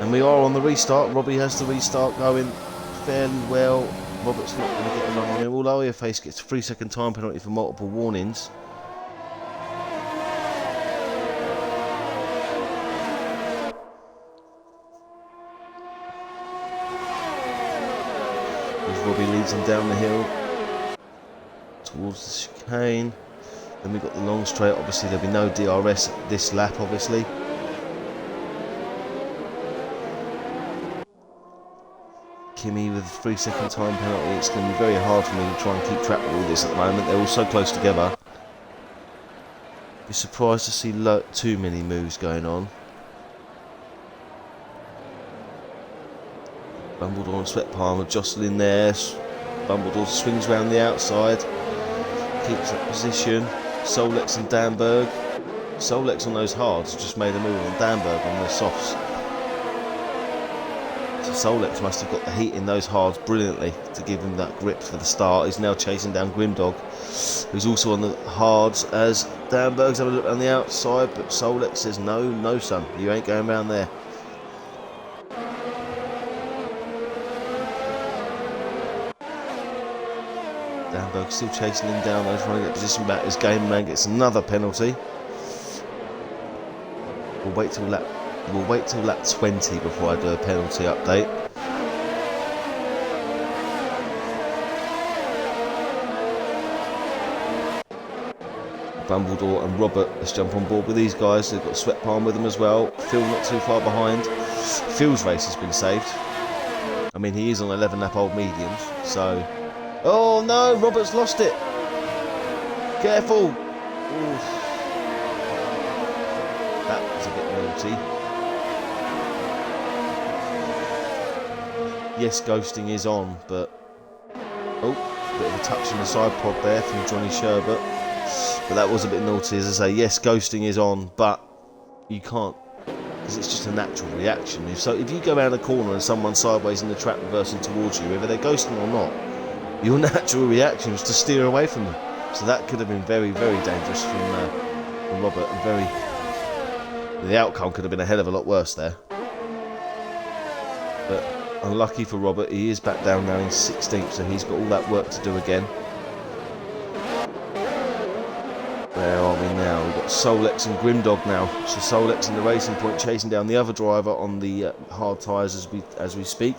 And we are on the restart. Robbie has the restart going fairly well. Robert's not going to get a run on him, although Face gets a 3-second time penalty for multiple warnings. As Robbie leads him down the hill towards the chicane. Then we've got the long straight. Obviously there'll be no DRS this lap, obviously. Kimi with a 3-second time penalty. It's going to be very hard for me to try and keep track of all this at the moment. They're all so close together. Be surprised to see too many moves going on. Bumbledore and Sweat Palmer jostling there. Bumbledore swings round the outside. Keeps that position. Solex and Danberg. Solex on those hards just made a move on Danberg on the softs. So Solex must have got the heat in those hards brilliantly to give him that grip for the start. He's now chasing down Grimdog, who's also on the hards as Danberg's having a look on the outside, but Solex says no son, you ain't going round there. Danberg still chasing him down though, trying to get position back as Gamer Man gets another penalty. We'll wait till lap 20 before I do a penalty update. Bumbledore and Robert, let's jump on board with these guys. They've got Sweat Palm with them as well. Phil not too far behind. Phil's race has been saved. I mean, he is on 11 lap old mediums, so... Oh no, Robert's lost it. Careful. Oof. That was a bit naughty. Yes, ghosting is on, but... Oh, bit of a touch in the side pod there from Johnny Sherbert. But that was a bit naughty, as I say. Yes, ghosting is on, but you can't, because it's just a natural reaction. If you go around a corner and someone's sideways in the track reversing towards you, whether they're ghosting or not, your natural reaction is to steer away from them. So that could have been very, very dangerous from Robert, and the outcome could have been a hell of a lot worse there. But unlucky for Robert, he is back down now in 16th, so he's got all that work to do again. Where are we now? We've got Solex and Grimdog now. So Solex in the racing point chasing down the other driver on the hard tyres as we speak.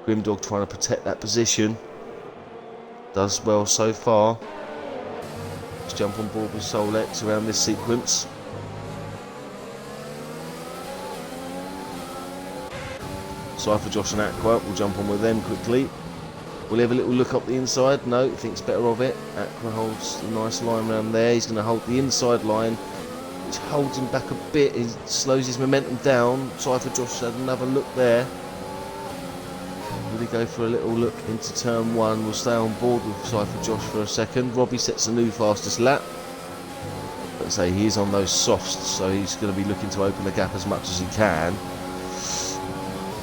Grimdog trying to protect that position. Does well so far. Let's jump on board with Solex around this sequence. Cypher, Josh and Aqua, we'll jump on with them quickly. We'll have a little look up the inside. No, he thinks better of it. Aqua holds a nice line around there. He's going to hold the inside line, which holds him back a bit. He slows his momentum down. Cypher, Josh had another look there. Will he go for a little look into turn one? We'll stay on board with Cypher Josh for a second. Robbie sets the new fastest lap. Let's say he is on those softs, so he's going to be looking to open the gap as much as he can.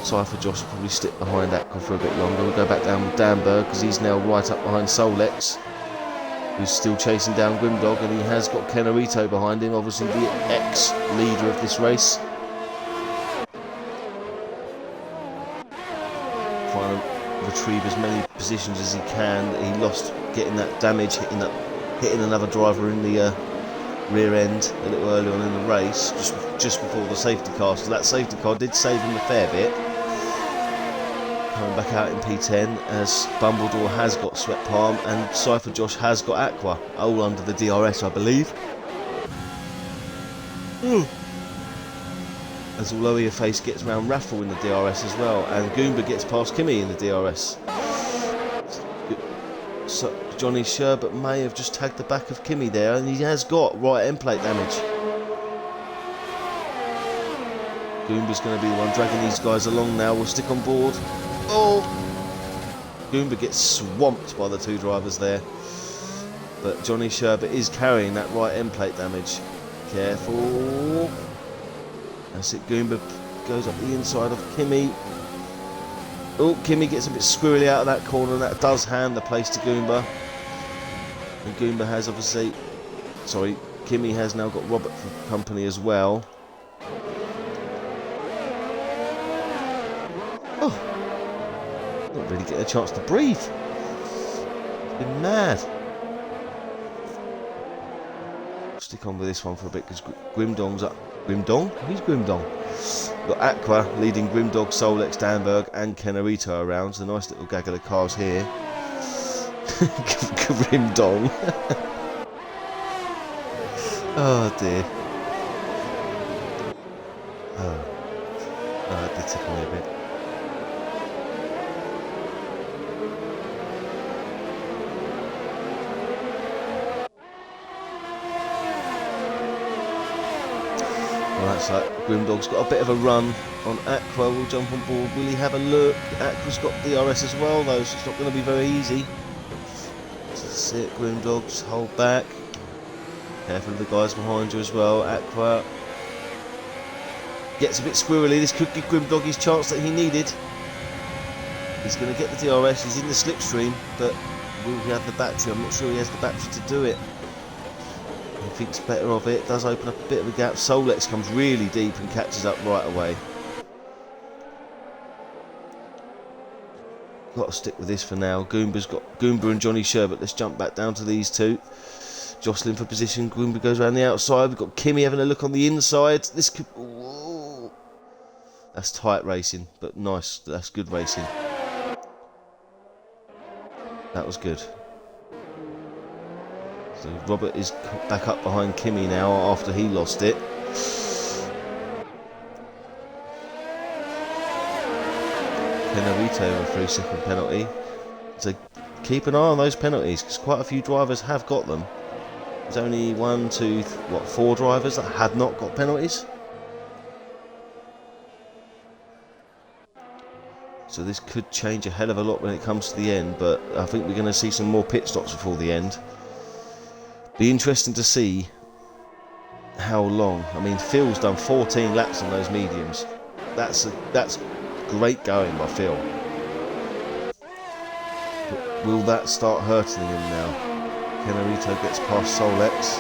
Cypher Josh will probably stick behind Aqua for a bit longer. We'll go back down with Danberg because he's now right up behind Solex, who's still chasing down Grimdog, and he has got Kenarito behind him, obviously the ex-leader of this race. Trying to retrieve as many positions as he can. He lost getting that damage, hitting another driver in the rear end a little early on in the race, just before the safety car. So that safety car did save him a fair bit. Coming back out in P10 as Bumbledore has got Sweat Palm and Cypher Josh has got Aqua, all under the DRS, I believe. As although your face gets round Raffle in the DRS as well, and Goomba gets past Kimmy in the DRS. So Johnny Sherbert may have just tagged the back of Kimmy there, and he has got right end plate damage. Goomba's going to be the one dragging these guys along now. We'll stick on board. Oh! Goomba gets swamped by the two drivers there. But Johnny Sherbert is carrying that right end plate damage. Careful. That's it. Goomba goes up the inside of Kimmy. Oh, Kimmy gets a bit squirrely out of that corner, and that does hand the place to Goomba. And Goomba has obviously... Sorry, Kimmy has now got Robert for company as well. Oh! Not really getting a chance to breathe. It's been mad. Stick on with this one for a bit because Grimdong's up. Grimdong? Who's Grimdong? We've got Aqua leading Grimdog, Solex, Danberg and Kenarito around. So a nice little gaggle of cars here. Grimdong. Oh dear. Oh, that did tickle me a bit. That's like Grimdog's got a bit of a run on Aqua. We'll jump on board. Will he have a look? Aqua's got DRS as well, though, so it's not going to be very easy. That's it, Grimdog, just hold back. Careful of the guys behind you as well. Aqua gets a bit squirrely. This could give Grimdog his chance that he needed. He's going to get the DRS. He's in the slipstream, but will he have the battery? I'm not sure he has the battery to do it. He thinks better of it. Does open up a bit of a gap. Solex comes really deep and catches up right away. Got to stick with this for now. Goomba's got Goomba and Johnny Sherbert. Let's jump back down to these two. Jostling for position. Goomba goes around the outside. We've got Kimmy having a look on the inside. This could... Whoa. That's tight racing, but nice. That's good racing. That was good. So Robert is back up behind Kimmy now after he lost it. Kenarito with a 3-second penalty. So keep an eye on those penalties because quite a few drivers have got them. There's only 4 drivers that had not got penalties. So this could change a hell of a lot when it comes to the end, but I think we're going to see some more pit stops before the end. Be interesting to see how long. I mean, Phil's done 14 laps on those mediums. That's great going by Phil. But will that start hurting him now? Kenarito gets past Solex.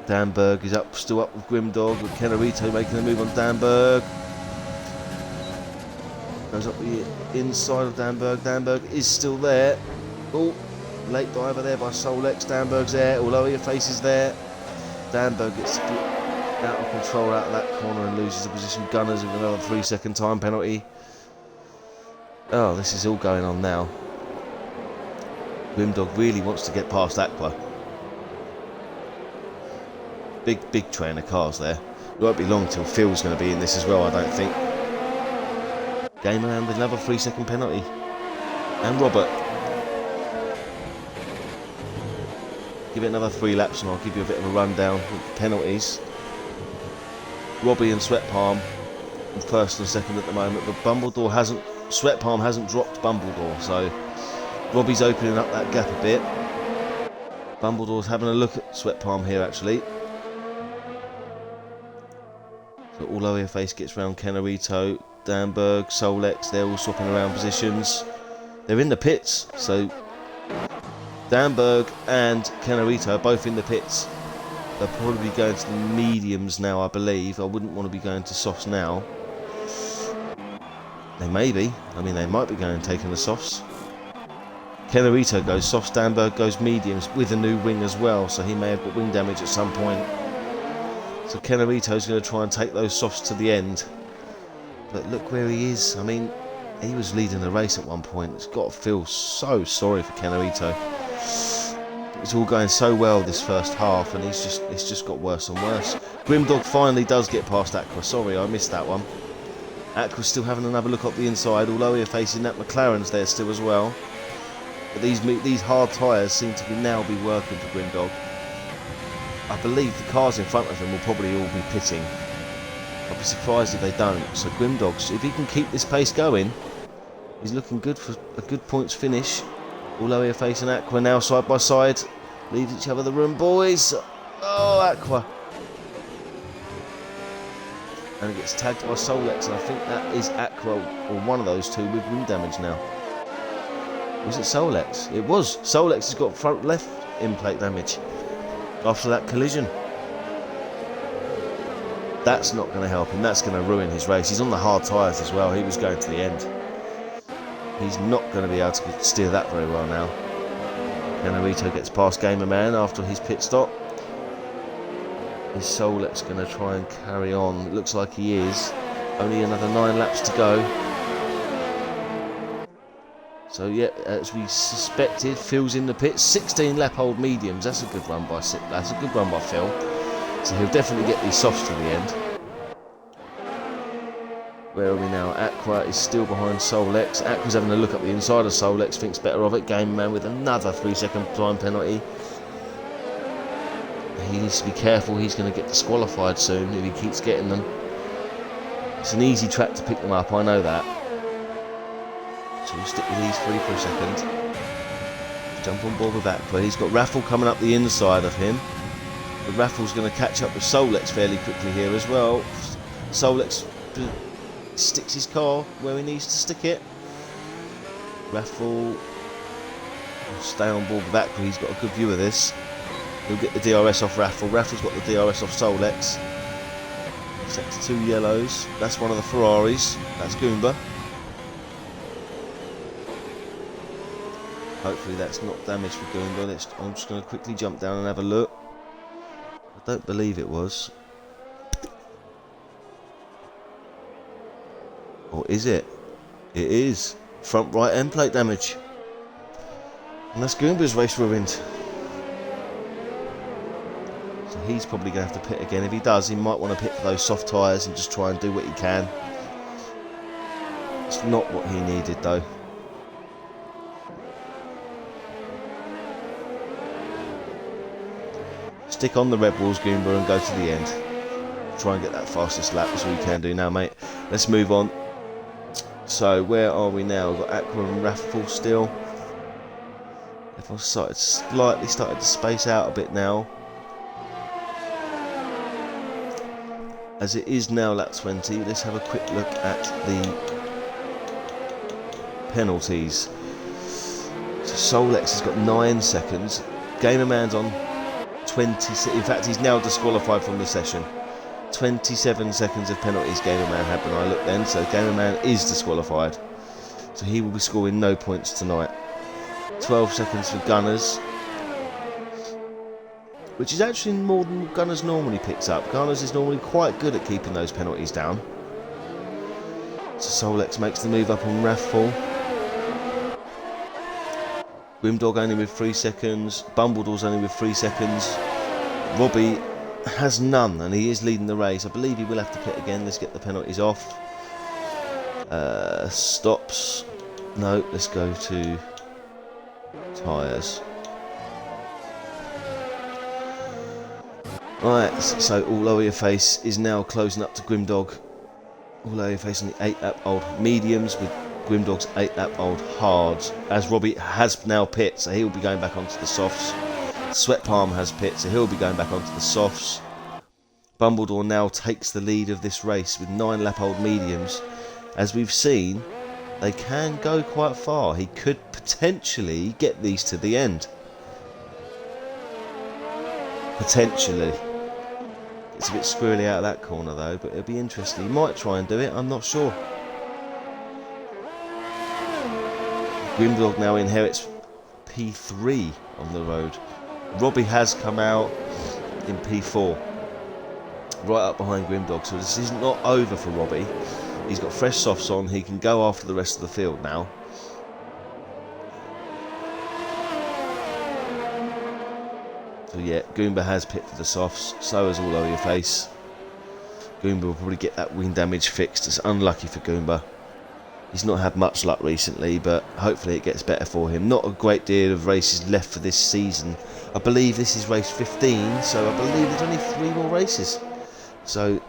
Danberg is still up with Grimdog, with Kenarito making a move on Danberg. Goes up the inside of Danberg. Danberg is still there. Oh. Late diver there by Solex. Danberg's there, although your face is there. Danberg gets out of control out of that corner and loses the position. Gunners with another 3-second time penalty. Oh, this is all going on now. Grimdog really wants to get past Aqua. Big train of cars there. It won't be long till Phil's going to be in this as well, I don't think. Game around with another 3-second penalty. And Robert. Give it another 3 laps and I'll give you a bit of a rundown with the penalties. Robbie and Sweat Palm in first and second at the moment, but Sweat Palm hasn't dropped Bumbledore, so Robbie's opening up that gap a bit. Bumbledore's having a look at Sweat Palm here actually. So although your face gets round Kenarito, Danberg, Solex, they're all swapping around positions. They're in the pits, so Danberg and Kenarito are both in the pits. They'll probably be going to the mediums now, I believe. I wouldn't want to be going to softs now. They may be. I mean, they might be going and taking the softs. Kennerito goes softs, Danberg goes mediums with a new wing as well, so he may have got wing damage at some point. So Kennerito's going to try and take those softs to the end. But look where he is. I mean, he was leading the race at one point. It's got to feel so sorry for Kennerito. It's all going so well this first half, and it's just got worse and worse. Grimdog finally does get past Aqua. Sorry, I missed that one. Aqua's still having another look up the inside, although we're facing that McLaren's there still as well. But these hard tyres seem to now be working for Grimdog. I believe the cars in front of him will probably all be pitting. I'll be surprised if they don't. So Grimdog, if he can keep this pace going, he's looking good for a good points finish. Although we're facing Aqua now side by side. Leave each other the room, boys. Oh, Aqua. And it gets tagged by Solex, and I think that is Aqua, or one of those two, with wing damage now. Was it Solex? It was. Solex has got front left in plate damage after that collision. That's not going to help him. That's going to ruin his race. He's on the hard tyres as well. He was going to the end. He's not going to be able to steer that very well now. Kennerito gets past Gamer Man after his pit stop. Is Solex going to try and carry on? It looks like he is. Only another 9 laps to go. So yeah, as we suspected, Phil's in the pit. 16 lap old mediums. That's a good run by Phil. So he'll definitely get these softs to the end. Where are we now? Aqua is still behind Solex. Aqua's having a look up the inside of Solex. Thinks better of it. Game Man with another 3-second time penalty. He needs to be careful. He's going to get disqualified soon if he keeps getting them. It's an easy track to pick them up. I know that. So we'll stick with these 3 for a second. Jump on board with Aqua. He's got Raffle coming up the inside of him. But Raffle's going to catch up with Solex fairly quickly here as well. Solex sticks his car where he needs to stick it. Raffle will stay on board with Aqua. He's got a good view of this. He'll get the DRS off Raffle. Raffle's got the DRS off Solex. Set to 2 yellows. That's one of the Ferraris. That's Goomba. Hopefully that's not damage for Goomba. I'm just going to quickly jump down and have a look. I don't believe it was. Or is it? It is. Front right end plate damage. And that's Goomba's race ruined. So he's probably going to have to pit again. If he does, he might want to pit for those soft tyres and just try and do what he can. It's not what he needed though. Stick on the Red Bulls, Goomba, and go to the end. Try and get that fastest lap as we can do now, mate. Let's move on. So, where are we now? We've got Aqua and Raffle still. Everyone's slightly started to space out a bit now. As it is now lap 20, let's have a quick look at the penalties. So Solex has got 9 seconds. Gamerman's on 20, in fact he's now disqualified from the session. 27 seconds of penalties Gamerman had when I looked then, so Gamerman is disqualified. So he will be scoring no points tonight. 12 seconds for Gunners, which is actually more than Gunners normally picks up. Gunners is normally quite good at keeping those penalties down. So Solex makes the move up on Raffle. Grimdog only with 3 seconds. Bumbledore's only with 3 seconds. Robbie has none, and he is leading the race. I believe he will have to pit again. Let's get the penalties off. Stops. No, let's go to tyres. Right, so All Over Your Face is now closing up to Grimdog. All Over Your Face on the 8-lap-old mediums with Grimdog's 8-lap-old hards, as Robbie has now pit, so he'll be going back onto the softs. Sweat Palm has pit, so he'll be going back onto the softs. Bumbledore now takes the lead of this race with 9-lap-old mediums. As we've seen, they can go quite far. He could potentially get these to the end. Potentially. It's a bit squirrely out of that corner though, but it'll be interesting. He might try and do it, I'm not sure. Grimdog now inherits P3 on the road. Robbie has come out in P4, right up behind Grimdog, so this is not over for Robbie. He's got fresh softs on, he can go after the rest of the field now. So yeah, Goomba has picked for the softs, so has All Over Your Face. Goomba will probably get that wing damage fixed. It's unlucky for Goomba. He's not had much luck recently, but hopefully it gets better for him. Not a great deal of races left for this season. I believe this is race 15, so I believe there's only 3 more races. So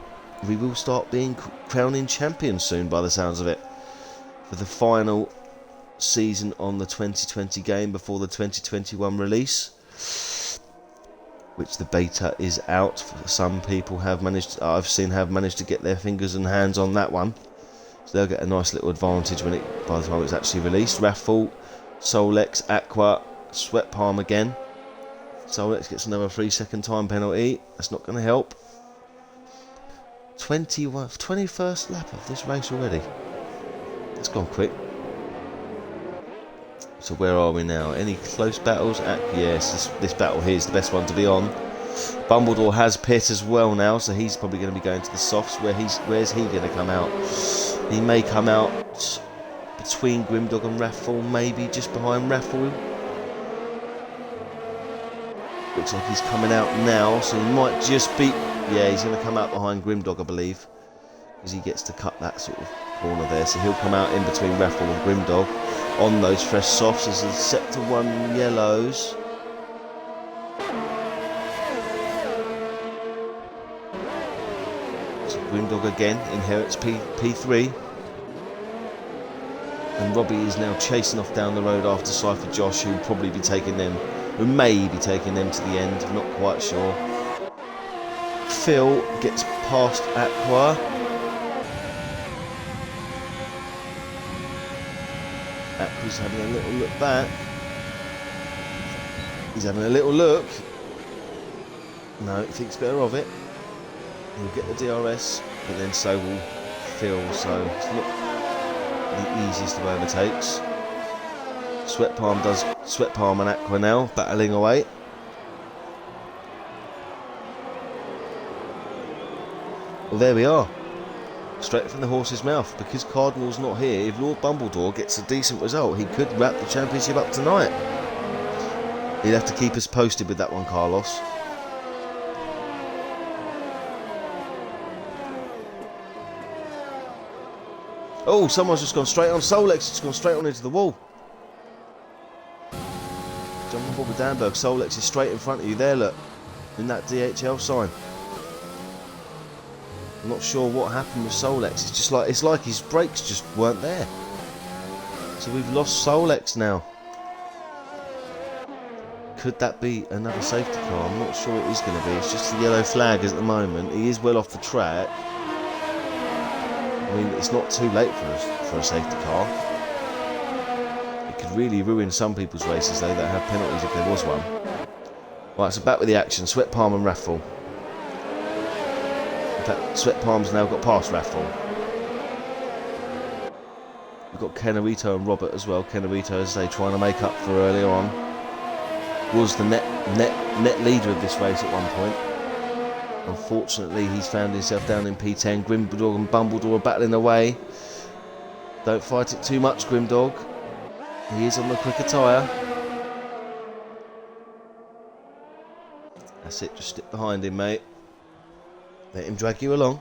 we will start being crowning champions soon by the sounds of it. For the final season on the 2020 game before the 2021 release, which the beta is out. Some people have managed, I've seen, have managed to get their fingers and hands on that one, so they'll get a nice little advantage when by the time it's actually released. Raffle, Solex, Aqua, Sweat Palm again. Solex gets another 3-second time penalty. That's not going to help. 21st lap of this race already. It's gone quick. So where are we now? Any close battles? Yes, this battle here is the best one to be on. Bumbledore has pit as well now, so he's probably going to be going to the softs. Where's he going to come out? He may come out between Grimdog and Raffle, maybe just behind Raffle. Looks like he's coming out now, so he might just be... Yeah, he's going to come out behind Grimdog, I believe, because he gets to cut that sort of corner there. So he'll come out in between Raffle and Grimdog on those fresh softs as the Sector 1 yellows. So Grimdog again inherits P3. And Robbie is now chasing off down the road after Cypher Josh, who may be taking them to the end, not quite sure. Phil gets past Aqua. Aqua's having a little look back. He's having a little look. No, he thinks better of it. He'll get the DRS, but then so will Phil, so it's not the easiest of overtakes. Sweat Palm and Aqua now battling away. Well, there we are. Straight from the horse's mouth. Because Cardinal's not here, if Lord Bumbledore gets a decent result, he could wrap the championship up tonight. He'll have to keep us posted with that one, Carlos. Oh, someone's just gone straight on. Solex has gone straight on into the wall. Jumping forward with Danberg. Solex is straight in front of you there, look. In that DHL sign. I'm not sure what happened with Solex. It's like his brakes just weren't there. So we've lost Solex now. Could that be another safety car? I'm not sure it is going to be. It's just the yellow flag at the moment. He is well off the track. I mean, it's not too late for a safety car. It could really ruin some people's races, though, that have penalties if there was one. Right, so back with the action. Sweat Palm and Raffle. In fact, Sweat Palm's now got past Raffle. We've got Kenarito and Robert as well. Kenarito, as they trying to make up for earlier on, was the net leader of this race at one point. Unfortunately, he's found himself down in P10. Grimdog and Bumbledore are battling away. Don't fight it too much, Grimdog. He is on the quicker tyre. That's it, just stick behind him, mate. Let him drag you along.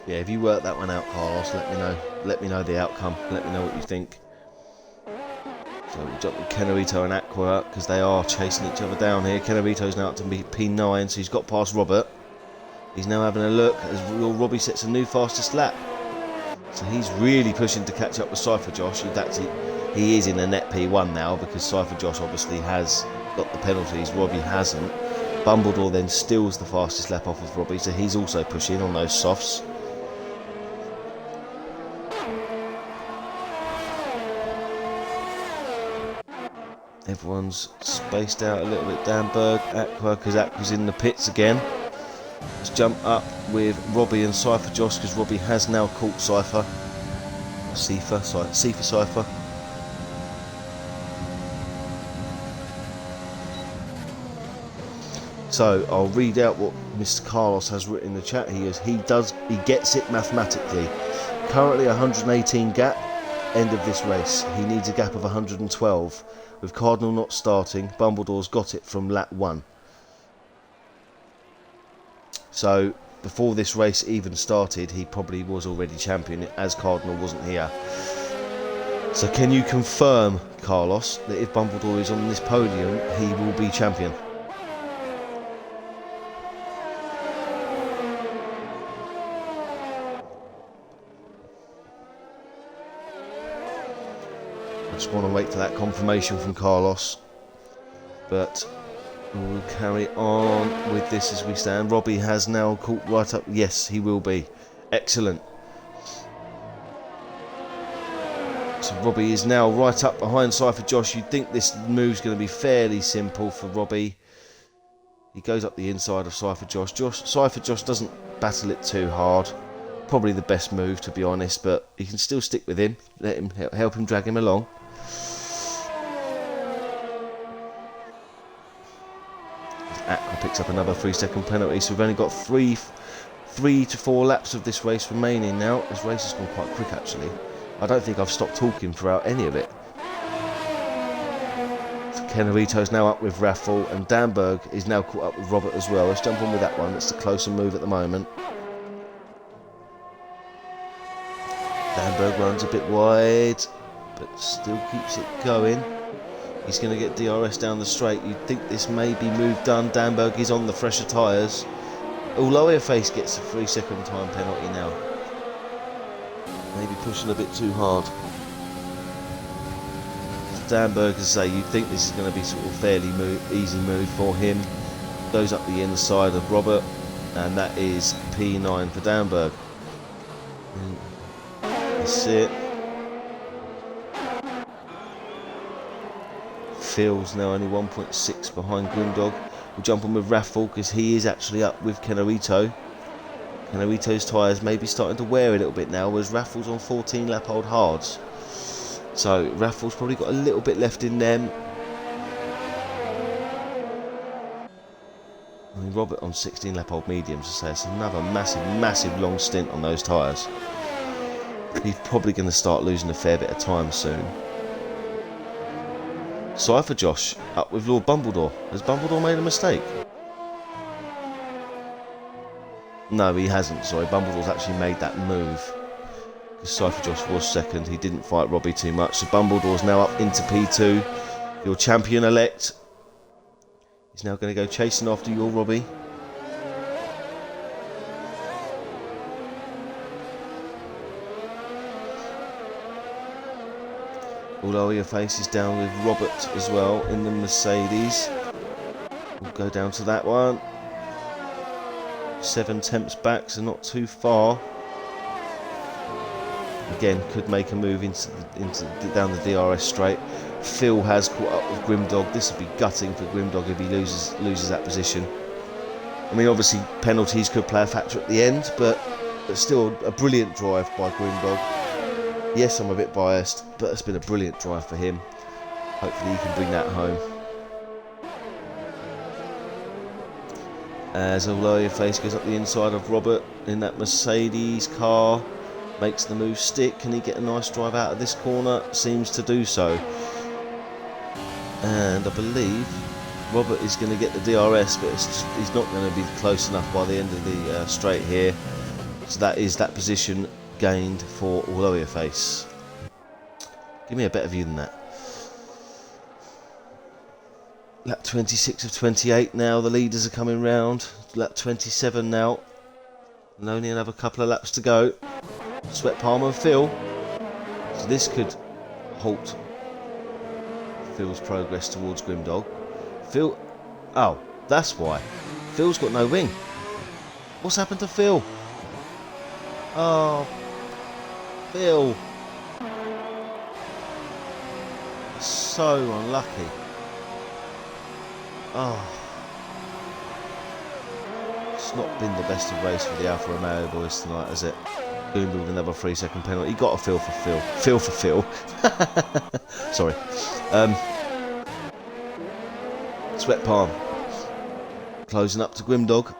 Yeah, if you work that one out, Carlos, let me know. Let me know the outcome. Let me know what you think. So we've got Kenarito and Aqua because they are chasing each other down here. Kenarito's now up to P9, so he's got past Robert. He's now having a look as Robbie sets a new fastest lap. So he's really pushing to catch up with Cypher Josh. He is in a net P1 now because Cypher Josh obviously has got the penalties. Robbie hasn't. Bumbledore then steals the fastest lap off of Robbie, so he's also pushing on those softs. Everyone's spaced out a little bit. Danberg, Aqua, because Aqua's in the pits again. Let's jump up with Robbie and Cypher Josh, because Robbie has now caught Cypher. Cypher. So I'll read out what Mr. Carlos has written in the chat. He gets it mathematically. Currently 118 gap, end of this race. He needs a gap of 112. With Cardinal not starting, Bumbledore's got it from lap 1. So before this race even started, he probably was already champion, as Cardinal wasn't here. So can you confirm, Carlos, that if Bumbledore is on this podium, he will be champion? I just want to wait for that confirmation from Carlos, but we'll carry on with this as we stand. Robbie has now caught right up. Yes, he will be. Excellent. So Robbie is now right up behind Cypher Josh. You'd think this move's going to be fairly simple for Robbie. He goes up the inside of Cypher Josh. Cypher Josh doesn't battle it too hard. Probably the best move, to be honest, but he can still stick with him. Let him help him drag him along. Aqua picks up another 3-second penalty, so we've only got 3 to 4 laps of this race remaining now. This race has gone quite quick, actually. I don't think I've stopped talking throughout any of it. So Kenarito's now up with Raffle, and Danberg is now caught up with Robert as well. Let's jump on with that one. It's the closer move at the moment. Danberg runs a bit wide, but still keeps it going. He's going to get DRS down the straight. You'd think this may be move done. Danberg is on the fresher tyres. Although Face gets a 3-second time penalty now. Maybe pushing a bit too hard. Danberg, as I say, you'd think this is going to be sort of fairly easy move for him. Goes up the inside of Robert, and that is P9 for Danberg. That's it. Phil's now only 1.6 behind Grimdog. We'll jump on with Raffle because he is actually up with Kenarito. Kenarito's tyres may be starting to wear a little bit now, whereas Raffle's on 14 lap old hards. So Raffle's probably got a little bit left in them. I mean, Robert on 16 lap old mediums, so it's another massive long stint on those tyres. He's probably going to start losing a fair bit of time soon. Cypher Josh up with Lord Bumbledore. Has Bumbledore made a mistake? No, he hasn't. Sorry, Bumbledore's actually made that move. Because Cypher Josh was second. He didn't fight Robbie too much. So Bumbledore's now up into P2. Your champion-elect. He's now going to go chasing after your Robbie. Although your face is down with Robert as well in the Mercedes. We'll go down to that one. 7 tenths back, so not too far. Again, could make a move down the DRS straight. Phil has caught up with Grimdog. This would be gutting for Grimdog if he loses that position. I mean, obviously penalties could play a factor at the end, but still a brilliant drive by Grimdog. Yes, I'm a bit biased, but it's been a brilliant drive for him. Hopefully he can bring that home. As Aloya Face goes up the inside of Robert in that Mercedes car, makes the move stick. Can he get a nice drive out of this corner? Seems to do so. And I believe Robert is going to get the DRS, but he's not going to be close enough by the end of the straight here. So that is that position gained for Aloya Face. Give me a better view than that. Lap 26 of 28 now, the leaders are coming round. Lap 27 now, and only another couple of laps to go. Sweat Palm and Phil. So this could halt Phil's progress towards Grimdog. Phil, oh, that's why. Phil's got no wing. What's happened to Phil? Oh, Phil. So unlucky. Oh, it's not been the best of race for the Alfa Romeo boys tonight, has it? Goomba with another 3-second penalty. Got a feel for Phil. Feel for Phil. Sorry. Sweat Palm. Closing up to Grimdog.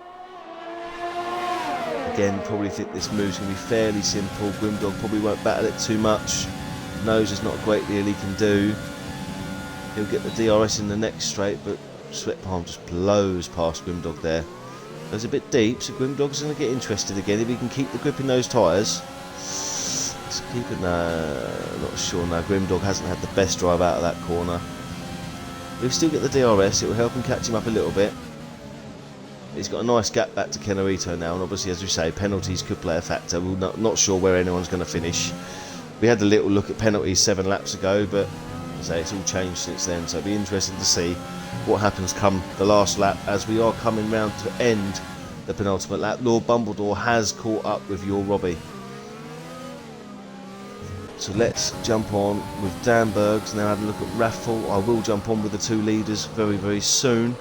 Again, probably think this move's going to be fairly simple. Grimdog probably won't battle it too much. Knows there's not a great deal he can do. He'll get the DRS in the next straight, but Sweat Palm just blows past Grimdog there. It's a bit deep, so Grimdog's going to get interested again if he can keep the grip in those tyres. Let's keep it. Not sure now. Grimdog hasn't had the best drive out of that corner. He'll still get the DRS. It will help him catch him up a little bit. He's got a nice gap back to Kennerito now, and obviously, as we say, penalties could play a factor. We're not sure where anyone's going to finish. We had a little look at penalties 7 laps ago, but as I say, it's all changed since then, so it'll be interesting to see what happens come the last lap, as we are coming round to end the penultimate lap. Lord Bumbledore has caught up with your Robbie. So let's jump on with Dan Bergs, now have a look at Raffle. I will jump on with the 2 leaders very, very soon.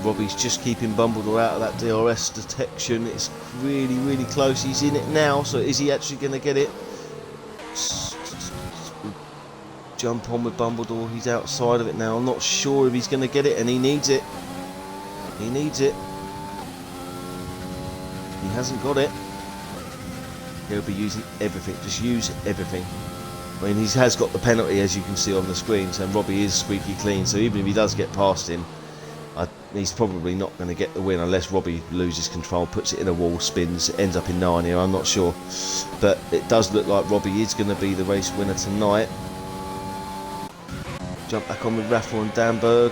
Robbie's just keeping Bumbledore out of that DRS detection. It's really, really close. He's in it now, so is he actually going to get it? Jump on with Bumbledore. He's outside of it now. I'm not sure if he's going to get it, and he needs it. He needs it. He hasn't got it. He'll be using everything. Just use everything. I mean, he has got the penalty, as you can see on the screen, so Robbie is squeaky clean, so even if he does get past him, he's probably not going to get the win unless Robbie loses control, puts it in a wall, spins, ends up in Narnia. I'm not sure. But it does look like Robbie is going to be the race winner tonight. Jump back on with Raffle and Danberg.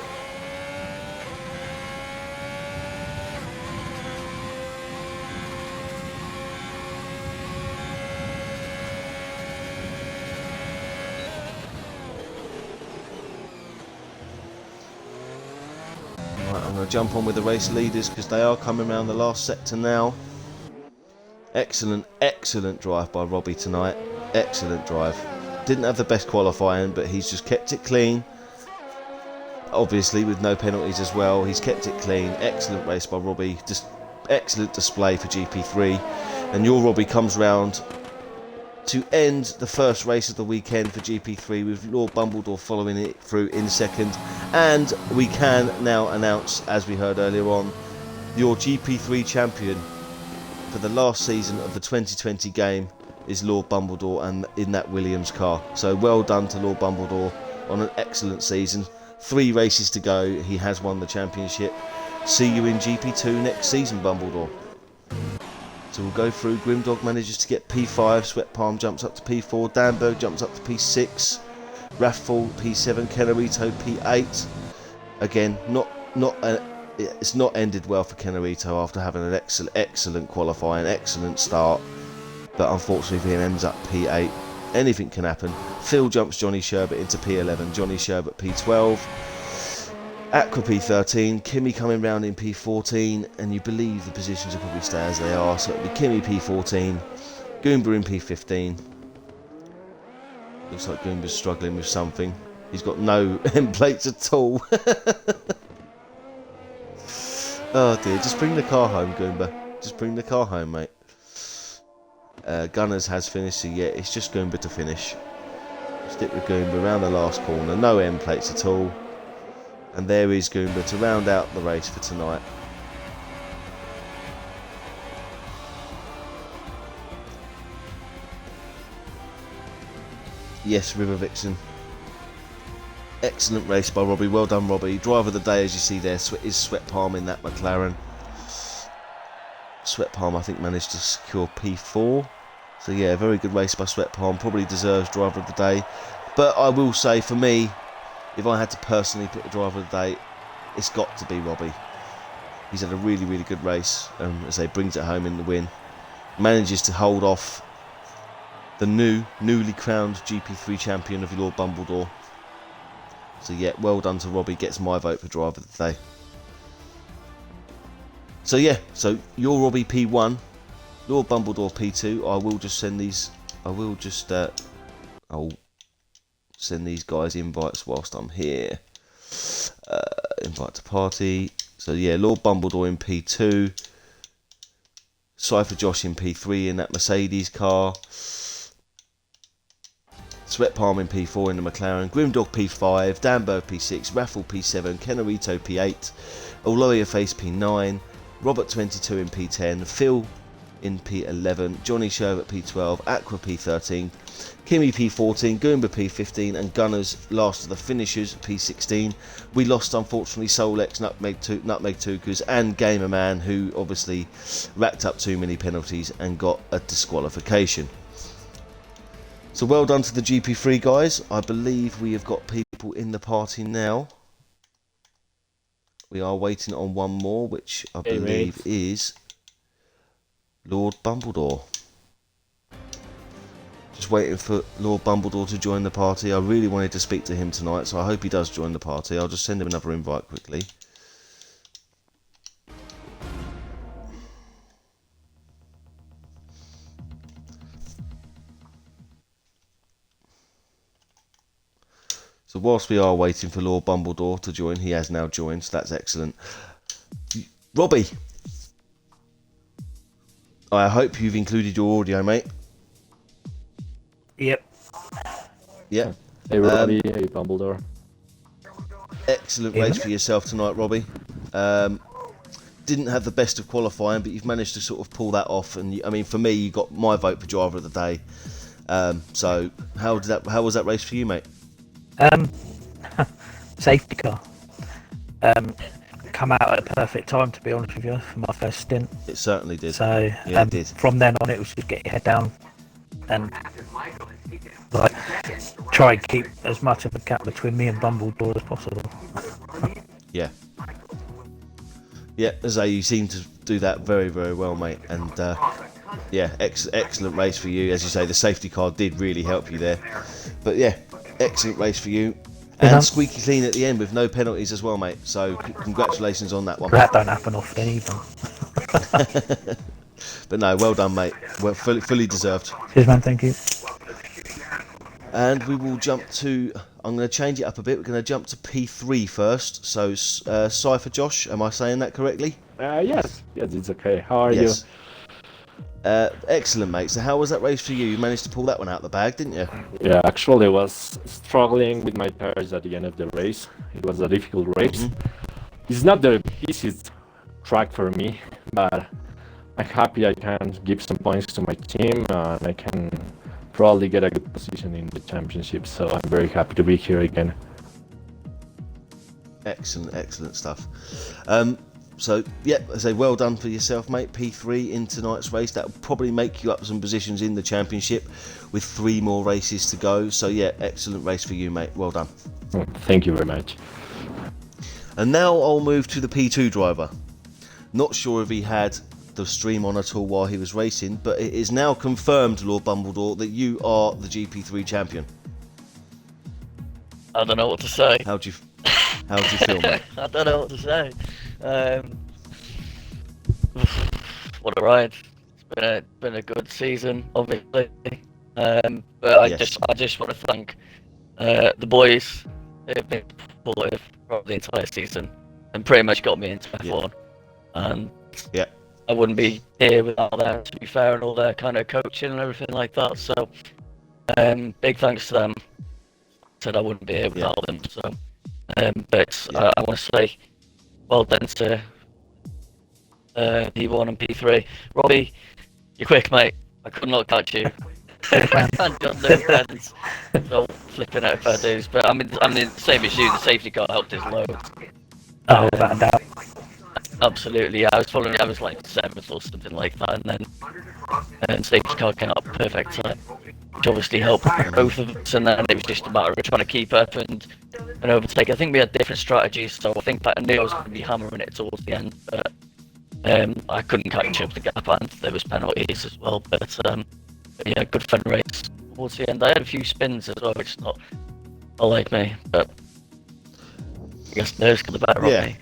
I'm going to jump on with the race leaders because they are coming around the last sector now. Excellent, excellent drive by Robbie tonight. Excellent drive. Didn't have the best qualifying, but he's just kept it clean. Obviously, with no penalties as well. He's kept it clean. Excellent race by Robbie. Just excellent display for GP3. And your Robbie comes round to end the first race of the weekend for GP3 with Lord Bumbledore following it through in second. And we can now announce, as we heard earlier on, your GP3 champion for the last season of the 2020 game is Lord Bumbledore, and in that Williams car. So well done to Lord Bumbledore on an excellent season. 3 races to go. He has won the championship. See you in GP2 next season, Bumbledore. So we'll go through. Grimdog manages to get P5. Sweat Palm jumps up to P4. Danberg jumps up to P6. Raffle P7. Kennerito P8. Again, it's not ended well for Kennerito after having an excellent qualifying, excellent start. But unfortunately for him, ends up P8. Anything can happen. Phil jumps Johnny Sherbert into P11. Johnny Sherbert P12. Aqua P13, Kimmy coming round in P14, and you believe the positions will probably stay as they are, so it'll be Kimmy P14, Goomba in P15. Looks like Goomba's struggling with something. He's got no end plates at all. Oh dear, just bring the car home, Goomba. Just bring the car home, mate. Gunners has finished, so yeah, it's just Goomba to finish. Stick with Goomba around the last corner, no end plates at all. And there is Goomba to round out the race for tonight. Yes, River Vixen. Excellent race by Robbie. Well done, Robbie. Driver of the day, as you see there, is Sweat Palm in that McLaren. Sweat Palm, I think, managed to secure P4. So yeah, very good race by Sweat Palm. Probably deserves driver of the day. But I will say, for me, if I had to personally pick a driver of the day, it's got to be Robbie. He's had a really, really good race. As they brings it home in the win. Manages to hold off the newly crowned GP3 champion of Lord Bumbledore. So yeah, well done to Robbie. Gets my vote for driver of the day. So yeah, so your Robbie P1 Lord Bumbledore P2. I will just send these. I'll send these guys invites whilst I'm here. Invite to party. So yeah, Lord Bumbledore in P2. Cypher Josh in P3 in that Mercedes car. Sweat Palm in P4 in the McLaren. Grimdog P5. Danberg P6. Raffle P7. Kenarito P8. Oloya Face P9. Robert 22 in P10. Phil in P11. Johnny Sherv at P12. Aqua P13. Kimmy P14, Goomba P15, and Gunners last of the finishers P16. We lost, unfortunately, Solex, Nutmeg Tukas, and Gamerman, who obviously racked up too many penalties and got a disqualification. So well done to the GP3 guys. I believe we have got people in the party now. We are waiting on one more, which I believe is Lord Bumbledore. Just waiting for Lord Bumbledore to join the party. I really wanted to speak to him tonight, so I hope he does join the party. I'll just send him another invite quickly. So whilst we are waiting for Lord Bumbledore to join, he has now joined, so that's excellent. Robbie, I hope you've included your audio, mate. Yep. Yeah. Hey Robbie, hey Bumbledore. Excellent race for yourself tonight, Robbie. Didn't have the best of qualifying, but you've managed to sort of pull that off. And I mean, for me, you got my vote for driver of the day. So how was that race for you, mate? Safety car. Come out at a perfect time, to be honest with you, for my first stint. It certainly did. So yeah, it did. From then on, it was just get your head down and like try and keep as much of a gap between me and Bumbledore as possible. Yeah. Yeah, as you seem to do that very, very well, mate. And yeah, excellent race for you. As you say, the safety car did really help you there. But yeah, excellent race for you. And squeaky clean at the end with no penalties as well, mate. So congratulations on that one. That don't happen often either. But no, well done, mate. Well, fully deserved. Cheers, man. Thank you. And we will jump to... I'm going to change it up a bit. We're going to jump to P3 first. So, Cypher Josh, am I saying that correctly? Yes, it's okay. How are you? Excellent, mate. So how was that race for you? You managed to pull that one out of the bag, didn't you? Yeah, actually I was struggling with my tires at the end of the race. It was a difficult race. It's not the easiest track for me, but I'm happy I can give some points to my team and I can probably get a good position in the championship, so I'm very happy to be here again. Excellent stuff. So, yeah, I say well done for yourself, mate. P3 in tonight's race. That will probably make you up some positions in the championship with 3 more races to go. So, yeah, excellent race for you, mate. Well done. Thank you very much. And now I'll move to the P2 driver. Not sure if he had the stream on at all while he was racing, but it is now confirmed, Lord Bumbledore, that you are the GP3 champion. I don't know what to say. How do you feel, mate? I don't know what to say. What a ride! It's been a good season, obviously. But I just want to thank the boys who've been supportive throughout the entire season and pretty much got me into F1. And I wouldn't be here without them, to be fair, and all their kind of coaching and everything like that. So big thanks to them. Said I wouldn't be here without them. So, but I want to say well done to P1 and P3. Robbie, you're quick, mate. I could not catch you. And got no pens. So flipping out if I do. But I mean, same as you. The safety car helped us loads. Oh, without doubt. Absolutely, yeah. I was like 7th or something like that, and then safety car came up perfect time, which obviously helped both of us. And then it was just a matter of trying to keep up and overtake. I think we had different strategies, so I think I knew I was going to be hammering it towards the end, but I couldn't catch up the gap, and there was penalties as well. But yeah, good fun race towards the end. I had a few spins as well, which is not like me, but I guess nerves got the better of me.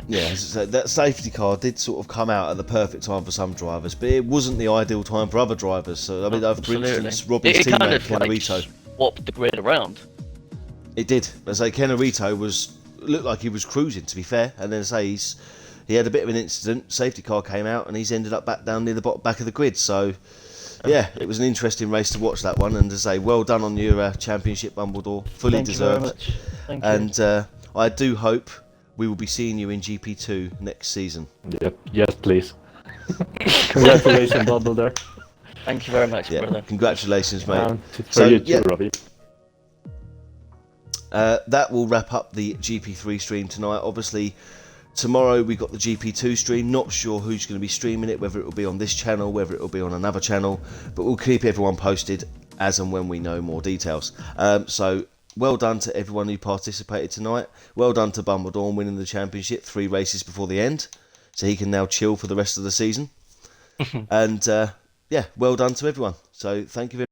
Yeah, so that safety car did sort of come out at the perfect time for some drivers, but it wasn't the ideal time for other drivers. So I mean, for Absolutely. instance, Robbie's it teammate kind of Kenarito, swapped the grid around. it did. As I say, Kenarito looked like he was cruising, to be fair, and then he had a bit of an incident. Safety car came out, and he's ended up back down near the back of the grid. So yeah, it was an interesting race to watch, that one. And to say, well done on your championship, Bumbledore, fully deserved. Thank you very much. Thank you. And I do hope we will be seeing you in GP2 next season. Yep. Yes, please. Congratulations, Bubble there. Thank you very much, brother. Congratulations, mate. For you too, Robbie. That will wrap up the GP3 stream tonight. Obviously, tomorrow we've got the GP2 stream. Not sure who's going to be streaming it, whether it will be on this channel, whether it will be on another channel, but we'll keep everyone posted as and when we know more details. So well done to everyone who participated tonight. Well done to Bumbledore winning the championship 3 races before the end, so he can now chill for the rest of the season. And yeah, well done to everyone. So thank you very